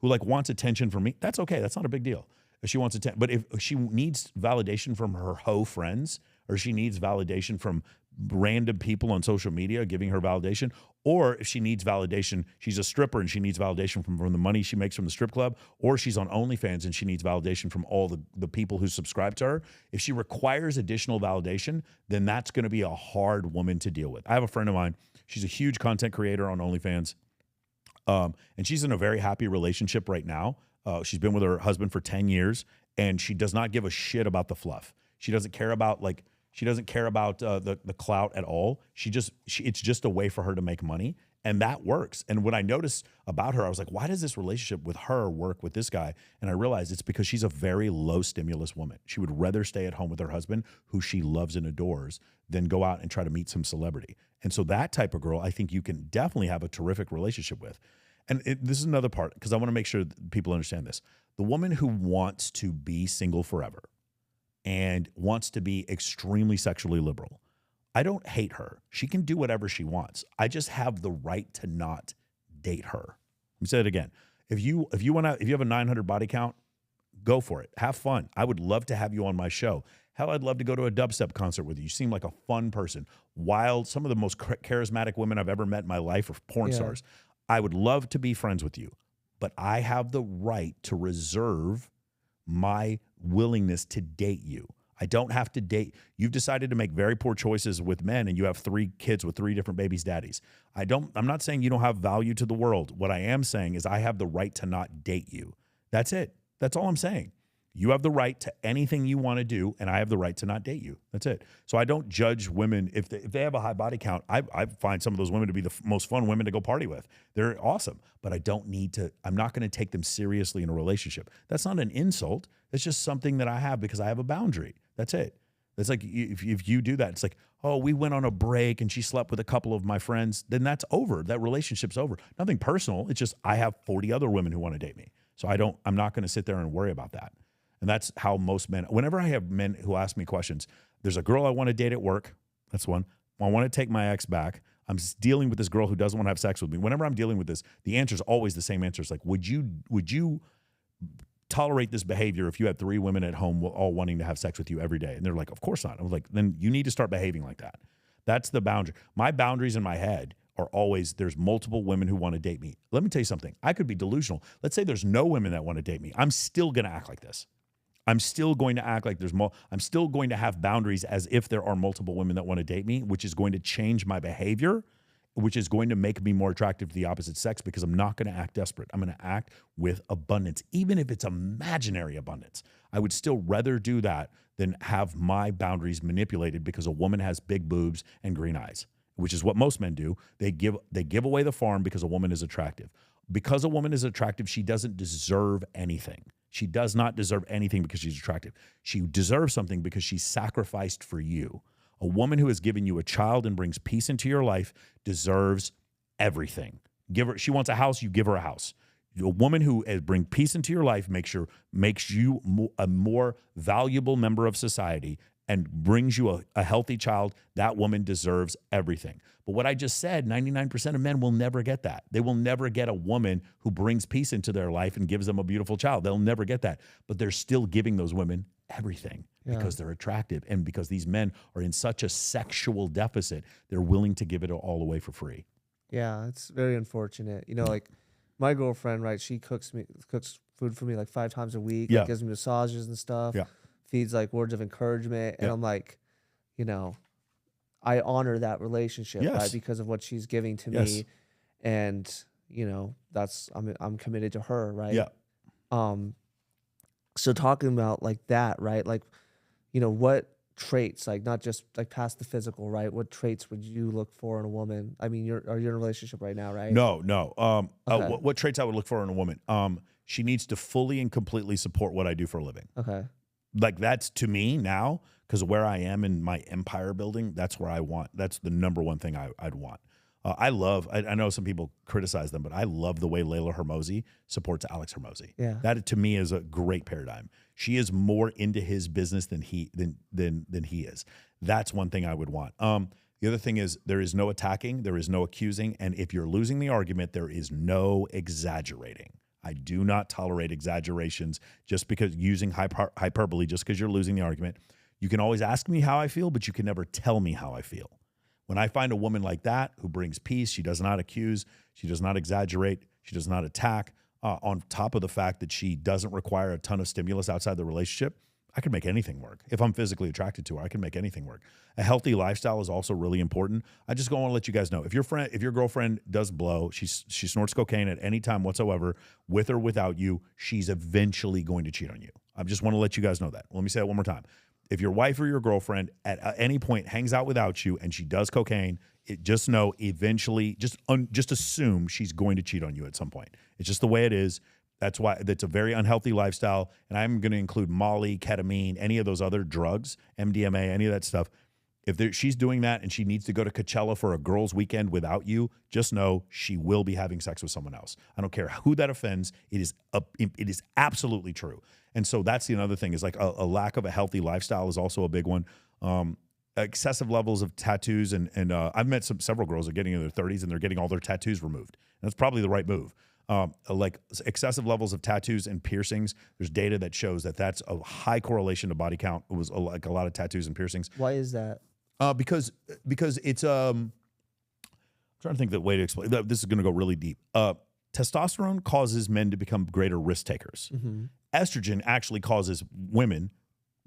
wants attention from me, that's okay. That's not a big deal. If she wants attention, but if she needs validation from her hoe friends, or she needs validation from random people on social media giving her validation, or if she needs validation, she's a stripper and she needs validation from the money she makes from the strip club, or she's on OnlyFans and she needs validation from all the people who subscribe to her. If she requires additional validation, then that's going to be a hard woman to deal with. I have a friend of mine. She's a huge content creator on OnlyFans, and she's in a very happy relationship right now. She's been with her husband for 10 years, and she does not give a shit about the fluff. She doesn't care about the clout at all. It's just a way for her to make money, and that works. And when I noticed about her, I was like, why does this relationship with her work with this guy? And I realized it's because she's a very low stimulus woman. She would rather stay at home with her husband, who she loves and adores, than go out and try to meet some celebrity. And so that type of girl, I think you can definitely have a terrific relationship with. And this is another part, because I want to make sure that people understand this. The woman who wants to be single forever and wants to be extremely sexually liberal, I don't hate her. She can do whatever she wants. I just have the right to not date her. Let me say it again. If you have a 900 body count, go for it. Have fun. I would love to have you on my show. Hell, I'd love to go to a dubstep concert with you. You seem like a fun person. Wild. Some of the most charismatic women I've ever met in my life are porn stars. I would love to be friends with you, but I have the right to reserve my willingness to date you. I don't have to date. You've decided to make very poor choices with men, and you have 3 kids with 3 different babies' daddies. I'm not saying you don't have value to the world. What I am saying is I have the right to not date you. That's it. That's all I'm saying. You have the right to anything you want to do, and I have the right to not date you. That's it. So I don't judge women. If they have a high body count, I find some of those women to be the most fun women to go party with. They're awesome, but I don't need to. I'm not going to take them seriously in a relationship. That's not an insult. It's just something that I have because I have a boundary. That's it. It's like if you do that, it's like, oh, we went on a break and she slept with a couple of my friends, then that's over. That relationship's over. Nothing personal. It's just I have 40 other women who want to date me. So I'm not going to sit there and worry about that. And that's how most men, whenever I have men who ask me questions, there's a girl I want to date at work. That's one. I want to take my ex back. I'm dealing with this girl who doesn't want to have sex with me. Whenever I'm dealing with this, the answer is always the same answer. It's like, would you tolerate this behavior if you had 3 women at home all wanting to have sex with you every day? And they're like, of course not. I was like, then you need to start behaving like that. That's the boundary. My boundaries in my head are always, there's multiple women who want to date me. Let me tell you something. I could be delusional. Let's say there's no women that want to date me. I'm still going to act like this. I'm still going to act like I'm still going to have boundaries as if there are multiple women that want to date me, which is going to change my behavior, which is going to make me more attractive to the opposite sex, because I'm not going to act desperate. I'm going to act with abundance, even if it's imaginary abundance. I would still rather do that than have my boundaries manipulated because a woman has big boobs and green eyes, which is what most men do. They give away the farm because a woman is attractive. Because a woman is attractive, she doesn't deserve anything. She does not deserve anything because she's attractive. She deserves something because she's sacrificed for you. A woman who has given you a child and brings peace into your life deserves everything. She wants a house, you give her a house. A woman who brings peace into your life makes you a more valuable member of society and brings you a healthy child. That woman deserves everything. But what I just said, 99% of men will never get that. They will never get a woman who brings peace into their life and gives them a beautiful child. They'll never get that. But they're still giving those women everything because they're attractive, and because these men are in such a sexual deficit, they're willing to give it all away for free. Yeah, it's very unfortunate. You know, like my girlfriend, right? She cooks food for me like 5 times a week. Yeah. Like, gives me massages and stuff. Yeah. Feeds like words of encouragement. And I'm like, you know, I honor that relationship, right? Because of what she's giving to me. And, you know, I'm committed to her, right? Yeah. So talking about like that, right? Like, you know, what traits, like not just like past the physical, right? What traits would you look for in a woman? I mean, you're in a relationship right now, right? No. Okay. What traits I would look for in a woman? She needs to fully and completely support what I do for a living. Okay. like that's to me now, because where I am in my empire building, that's where I want. That's the number one thing I'd want. I know some people criticize them, but I love the way Layla Hermosi supports Alex Hermosi. Yeah. That to me is a great paradigm. She is more into his business than he is. That's one thing I would want. The other thing is there is no attacking, there is no accusing, and if you're losing the argument, there is no exaggerating. I do not tolerate exaggerations just because using hyperbole just because you're losing the argument. You can always ask me how I feel, but you can never tell me how I feel. When I find a woman like that who brings peace, she does not accuse, she does not exaggerate, she does not attack, on top of the fact that she doesn't require a ton of stimulus outside the relationship, I can make anything work. If I'm physically attracted to her, I can make anything work. A healthy lifestyle is also really important. I just want to let you guys know, if your girlfriend does blow, she snorts cocaine at any time whatsoever, with or without you, she's eventually going to cheat on you. I just want to let you guys know that. Let me say it one more time. If your wife or your girlfriend at any point hangs out without you and she does cocaine, just know eventually, just assume she's going to cheat on you at some point. It's just the way it is. That's why that's a very unhealthy lifestyle. And I'm going to include Molly, ketamine, any of those other drugs, MDMA, any of that stuff. If she's doing that and she needs to go to Coachella for a girls' weekend without you, just know she will be having sex with someone else. I don't care who that offends. It is absolutely true. And so that's the another thing is like a lack of a healthy lifestyle is also a big one. Excessive levels of tattoos. And I've met several girls that are getting in their 30s and they're getting all their tattoos removed. And that's probably the right move. Like excessive levels of tattoos and piercings. There's data that shows that that's a high correlation to body count. It was like a lot of tattoos and piercings. Why is that? Because it's I'm trying to think the way to explain. This is going to go really deep. Testosterone causes men to become greater risk takers. Mm-hmm. Estrogen actually causes women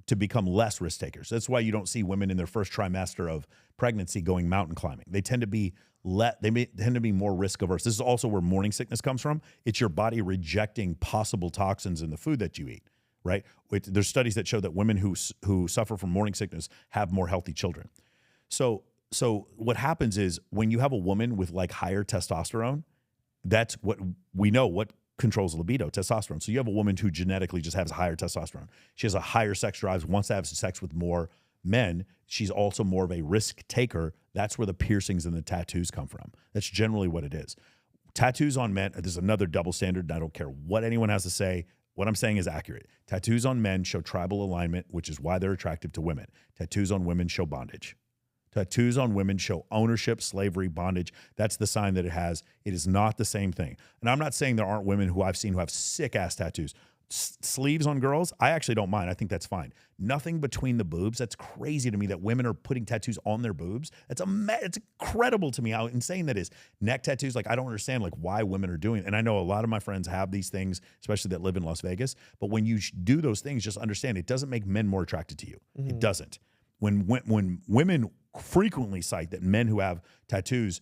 to become less risk takers. That's why you don't see women in their first trimester of pregnancy going mountain climbing. They tend to be more risk averse. This is also where morning sickness comes from. It's your body rejecting possible toxins in the food that you eat. Right? There's studies that show that women who suffer from morning sickness have more healthy children. So what happens is when you have a woman with like higher testosterone, that's what we know what controls libido, testosterone. So you have a woman who genetically just has higher testosterone. She has a higher sex drive, wants to have sex with more men. She's also more of a risk taker. That's where the piercings and the tattoos come from. That's generally what it is. Tattoos on men, there's another double standard, and I don't care what anyone has to say. What I'm saying is accurate. Tattoos on men show tribal alignment, which is why they're attractive to women. Tattoos on women show bondage. Tattoos on women show ownership, slavery, bondage. That's the sign that it has. It is not the same thing. And I'm not saying there aren't women who I've seen who have sick-ass tattoos. Sleeves on girls, I actually don't mind. I think that's fine. Nothing between the boobs. That's crazy to me that women are putting tattoos on their boobs. It's incredible to me how insane that is. Neck tattoos, like I don't understand like why women are doing it. And I know a lot of my friends have these things, especially that live in Las Vegas. But when you do those things, just understand it doesn't make men more attracted to you. Mm-hmm. It doesn't. When women frequently cite that men who have tattoos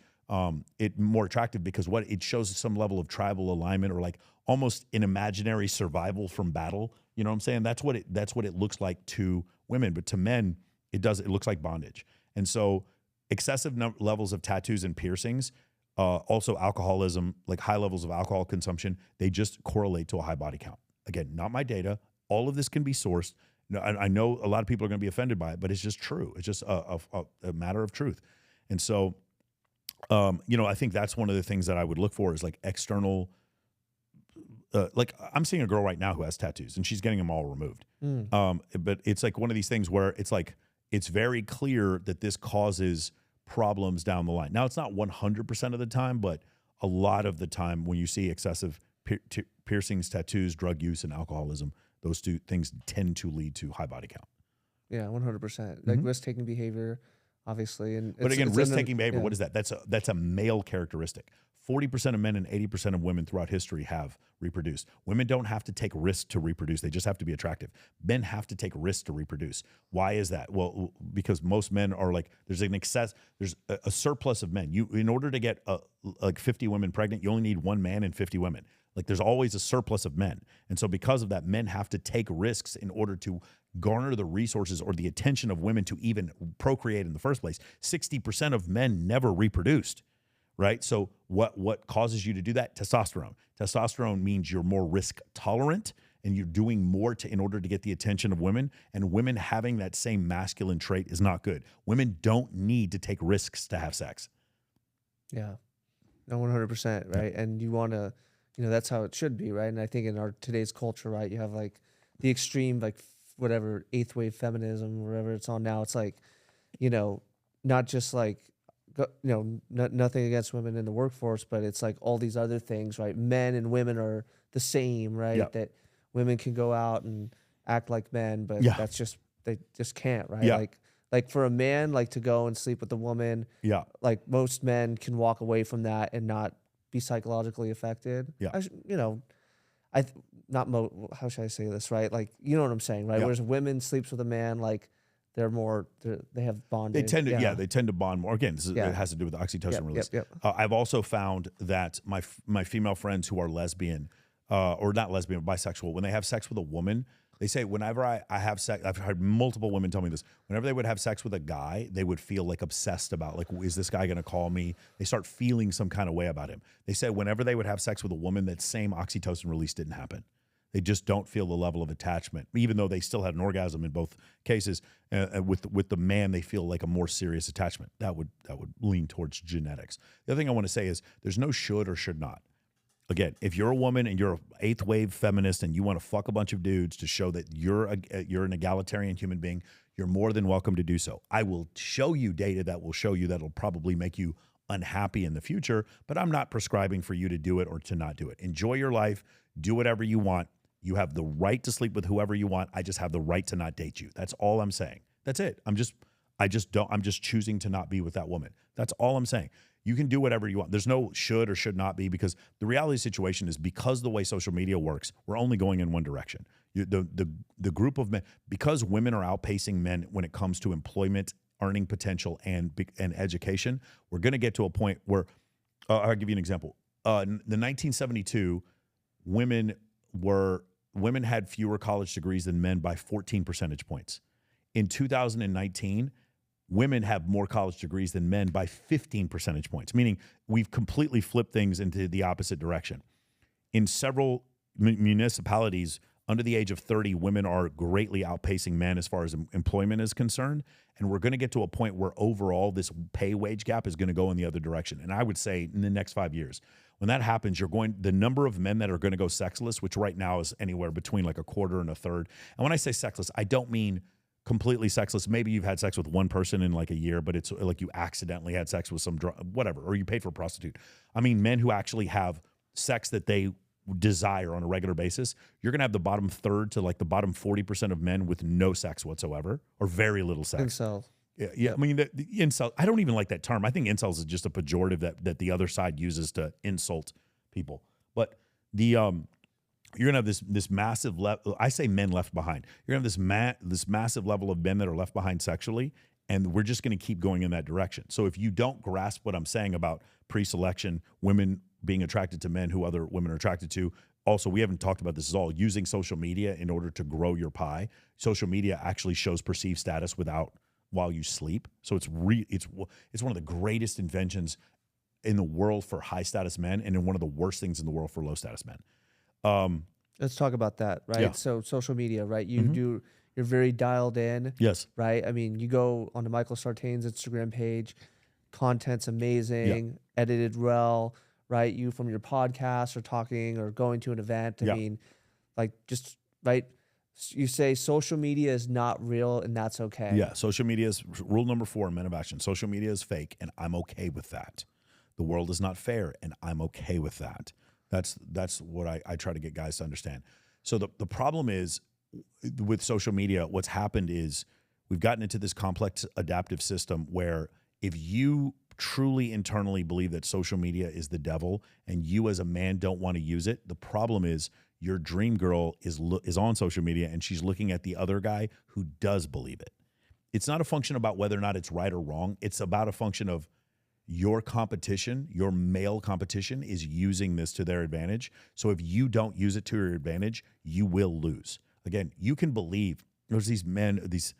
it more attractive because what it shows some level of tribal alignment or like almost an imaginary survival from battle. You know what I'm saying? That's what it looks like to women, but to men, it looks like bondage. And so excessive levels of tattoos and piercings, also alcoholism, like high levels of alcohol consumption, they just correlate to a high body count. Again, not my data. All of this can be sourced. I know a lot of people are going to be offended by it, but it's just true. It's just a matter of truth. And so, I think that's one of the things that I would look for is like external, like I'm seeing a girl right now who has tattoos and she's getting them all removed. But it's like one of these things where it's like, it's very clear that this causes problems down the line. Now it's not 100% of the time, but a lot of the time when you see excessive piercings, tattoos, drug use, and alcoholism, those two things tend to lead to high body count. Yeah, 100%. Like risk-taking behavior, obviously. But again, risk-taking behavior, what is that? That's a male characteristic. 40% of men and 80% of women throughout history have reproduced. Women don't have to take risks to reproduce. They just have to be attractive. Men have to take risks to reproduce. Why is that? Well, because most men are like, there's a surplus of men. In order to get like 50 women pregnant, you only need one man and 50 women. Like there's always a surplus of men. And so because of that, men have to take risks in order to garner the resources or the attention of women to even procreate in the first place. 60% of men never reproduced, right? So what causes you to do that? Testosterone. Testosterone means you're more risk tolerant and you're doing more in order to get the attention of women, and women having that same masculine trait is not good. Women don't need to take risks to have sex. Yeah. No, 100%, right? Yeah. And you want to, that's how it should be, right? And I think in our today's culture, right, you have like the extreme, like whatever, eighth wave feminism, whatever it's on now. It's like, not just like, nothing against women in the workforce, but it's like all these other things, right? Men and women are the same, right? Yeah. That women can go out and act like men, but they just can't, right? Yeah. Like for a man, like to go and sleep with a woman, like most men can walk away from that and not be psychologically affected. Yeah. How should I say this, right? Like, you know what I'm saying, right? Yeah. Whereas women sleeps with a man, like they have bonding. They tend to bond more. Again, it has to do with the oxytocin release. I've also found that my female friends who are lesbian, or not lesbian, but bisexual, when they have sex with a woman, they say whenever I have sex, I've heard multiple women tell me this, whenever they would have sex with a guy, they would feel like obsessed about, like, is this guy going to call me? They start feeling some kind of way about him. They said whenever they would have sex with a woman, that same oxytocin release didn't happen. They just don't feel the level of attachment, even though they still had an orgasm in both cases. With the man, they feel like a more serious attachment. That would lean towards genetics. The other thing I want to say is there's no should or should not. Again, if you're a woman and you're an eighth wave feminist and you want to fuck a bunch of dudes to show that you're an egalitarian human being, you're more than welcome to do so. I will show you data that will show you that'll probably make you unhappy in the future, but I'm not prescribing for you to do it or to not do it. Enjoy your life. Do whatever you want. You have the right to sleep with whoever you want. I just have the right to not date you. That's all I'm saying. That's it. I'm just choosing to not be with that woman. That's all I'm saying. You can do whatever you want. There's no should or should not be, because the reality situation is, because the way social media works, we're only going in one direction. The group of men, because women are outpacing men when it comes to employment, earning potential, and education, we're going to get to a point where, I'll give you an example. In the 1972, women had fewer college degrees than men by 14 percentage points. In 2019, women have more college degrees than men by 15 percentage points, meaning we've completely flipped things into the opposite direction. In several municipalities under the age of 30, women are greatly outpacing men as far as employment is concerned. And we're going to get to a point where overall this pay wage gap is going to go in the other direction. And I would say in the next 5 years, when that happens, the number of men that are going to go sexless, which right now is anywhere between like a quarter and a third. And when I say sexless, I don't mean completely sexless. Maybe you've had sex with one person in like a year, but it's like you accidentally had sex with some whatever, or you paid for a prostitute. I mean, men who actually have sex that they desire on a regular basis. You're going to have the bottom third to like the bottom 40% of men with no sex whatsoever, or very little sex. Incel. Yeah. I mean, the incel, I don't even like that term. I think incels is just a pejorative that the other side uses to insult people. But you're gonna have this massive level. I say men left behind. You're gonna have this massive level of men that are left behind sexually, and we're just gonna keep going in that direction. So if you don't grasp what I'm saying about pre-selection, women being attracted to men who other women are attracted to. Also, we haven't talked about this at all. Using social media in order to grow your pie. Social media actually shows perceived status while you sleep. So it's one of the greatest inventions in the world for high status men, and in one of the worst things in the world for low status men. Let's talk about that, right? Yeah. So social media, right? You're very dialed in. Yes. Right? I mean, you go onto Michael Sartain's Instagram page, content's amazing, edited well, right? You from your podcast or talking or going to an event. I mean, like just, right? You say social media is not real, and that's okay. Yeah, social media is rule number 4 in Men of Action. Social media is fake, and I'm okay with that. The world is not fair, and I'm okay with that. That's what I try to get guys to understand. So the problem is with social media, what's happened is we've gotten into this complex adaptive system where if you truly internally believe that social media is the devil and you as a man don't want to use it, the problem is your dream girl is on social media and she's looking at the other guy who does believe it. It's not a function about whether or not it's right or wrong. It's about a function of your competition, your male competition is using this to their advantage. So if you don't use it to your advantage, you will lose. Again, you can believe there's these men, these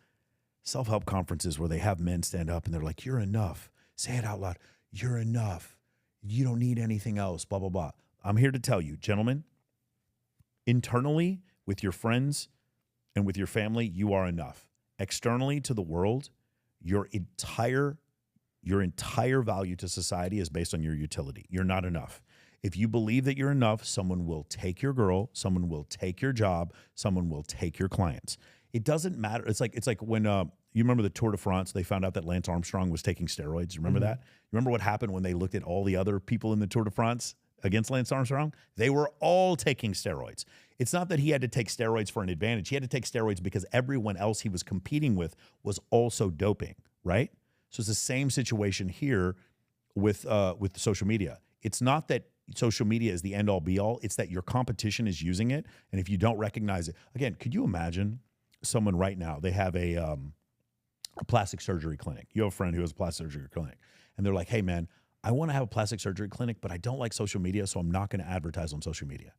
self-help conferences where they have men stand up and they're like, you're enough. Say it out loud. You're enough. You don't need anything else, blah, blah, blah. I'm here to tell you, gentlemen, internally, with your friends and with your family, you are enough. Externally to the world, your entire value to society is based on your utility. You're not enough. If you believe that you're enough, someone will take your girl, someone will take your job, someone will take your clients. It doesn't matter. It's like when you remember the Tour de France, they found out that Lance Armstrong was taking steroids. Remember that? You remember what happened when they looked at all the other people in the Tour de France against Lance Armstrong? They were all taking steroids. It's not that he had to take steroids for an advantage. He had to take steroids because everyone else he was competing with was also doping, right? So it's the same situation here with social media. It's not that social media is the end all be all. It's that your competition is using it. And if you don't recognize it, again, could you imagine someone right now, they have a plastic surgery clinic. You have a friend who has a plastic surgery clinic and they're like, hey man, I want to have a plastic surgery clinic, but I don't like social media. So I'm not going to advertise on social media.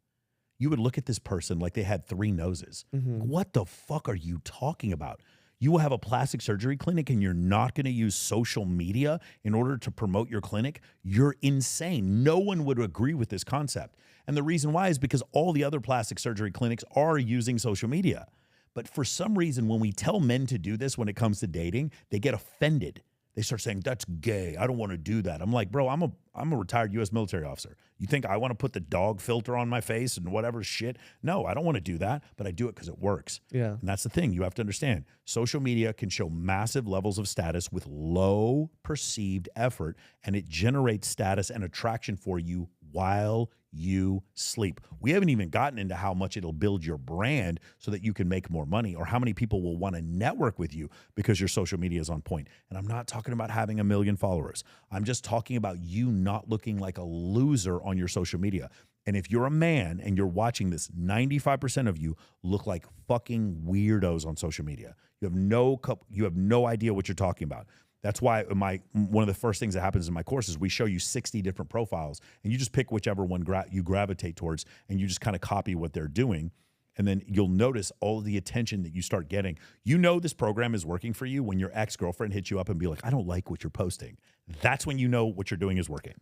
You would look at this person like they had 3 noses. What the fuck are you talking about? You will have a plastic surgery clinic and you're not going to use social media in order to promote your clinic? You're insane. No one would agree with this concept. And the reason why is because all the other plastic surgery clinics are using social media. But for some reason, when we tell men to do this when it comes to dating, they get offended. They start saying, that's gay. I don't want to do that. I'm like, bro, I'm a retired U.S. military officer. You think I want to put the dog filter on my face and whatever shit? No, I don't want to do that, but I do it because it works. Yeah. And that's the thing. You have to understand. Social media can show massive levels of status with low perceived effort, and it generates status and attraction for you while you sleep. We haven't even gotten into how much it'll build your brand so that you can make more money, or how many people will want to network with you because your social media is on point. And I'm not talking about having 1 million followers. I'm just talking about you not looking like a loser on your social media. And if you're a man and you're watching this, 95% of you look like fucking weirdos on social media. You have no idea what you're talking about. That's why one of the first things that happens in my course is we show you 60 different profiles, and you just pick whichever one you gravitate towards, and you just kind of copy what they're doing. And then you'll notice all of the attention that you start getting. You know this program is working for you when your ex-girlfriend hits you up and be like, I don't like what you're posting. That's when you know what you're doing is working.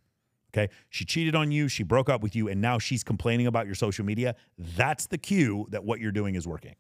Okay? She cheated on you, she broke up with you, and now she's complaining about your social media. That's the cue that what you're doing is working.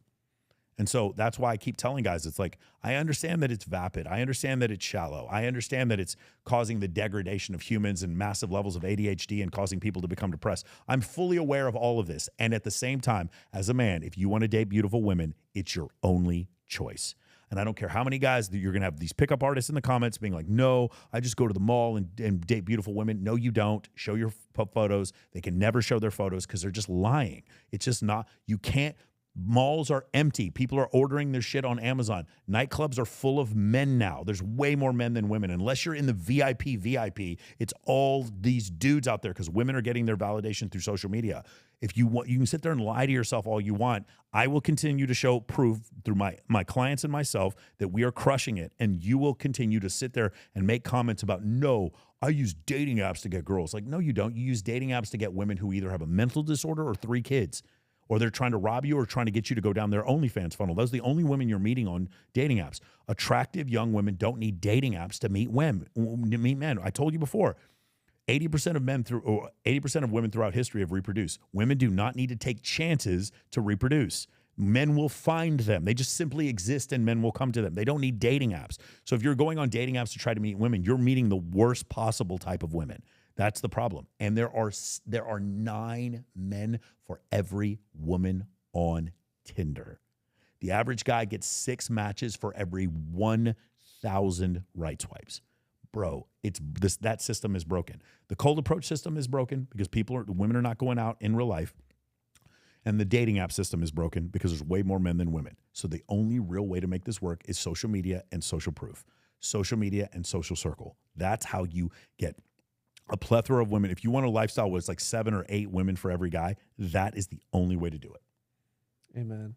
And so that's why I keep telling guys, it's like, I understand that it's vapid. I understand that it's shallow. I understand that it's causing the degradation of humans and massive levels of ADHD and causing people to become depressed. I'm fully aware of all of this. And at the same time, as a man, if you want to date beautiful women, it's your only choice. And I don't care how many guys that you're going to have these pickup artists in the comments being like, no, I just go to the mall and date beautiful women. No, you don't. Show your photos. They can never show their photos because they're just lying. It's just not, you can't. Malls are empty. People are ordering their shit on Amazon. Nightclubs are full of men now. There's way more men than women. Unless you're in the VIP, it's all these dudes out there because women are getting their validation through social media. If you want, you can sit there and lie to yourself all you want. I will continue to show proof through my clients and myself that we are crushing it, and you will continue to sit there and make comments about, no, I use dating apps to get girls. Like, no, you don't. You use dating apps to get women who either have a mental disorder or 3 kids. Or they're trying to rob you or trying to get you to go down their OnlyFans funnel. Those are the only women you're meeting on dating apps. Attractive young women don't need dating apps to meet men. I told you before, 80% of women throughout history have reproduced. Women do not need to take chances to reproduce. Men will find them. They just simply exist and men will come to them. They don't need dating apps. So if you're going on dating apps to try to meet women, you're meeting the worst possible type of women. That's the problem. And there are 9 men for every woman on Tinder. The average guy gets 6 matches for every 1,000 right swipes. Bro, that system is broken. The cold approach system is broken because women are not going out in real life. And the dating app system is broken because there's way more men than women. So the only real way to make this work is social media and social proof. Social media and social circle. That's how you get a plethora of women. If you want a lifestyle where it's like 7 or 8 women for every guy, that is the only way to do it. Amen.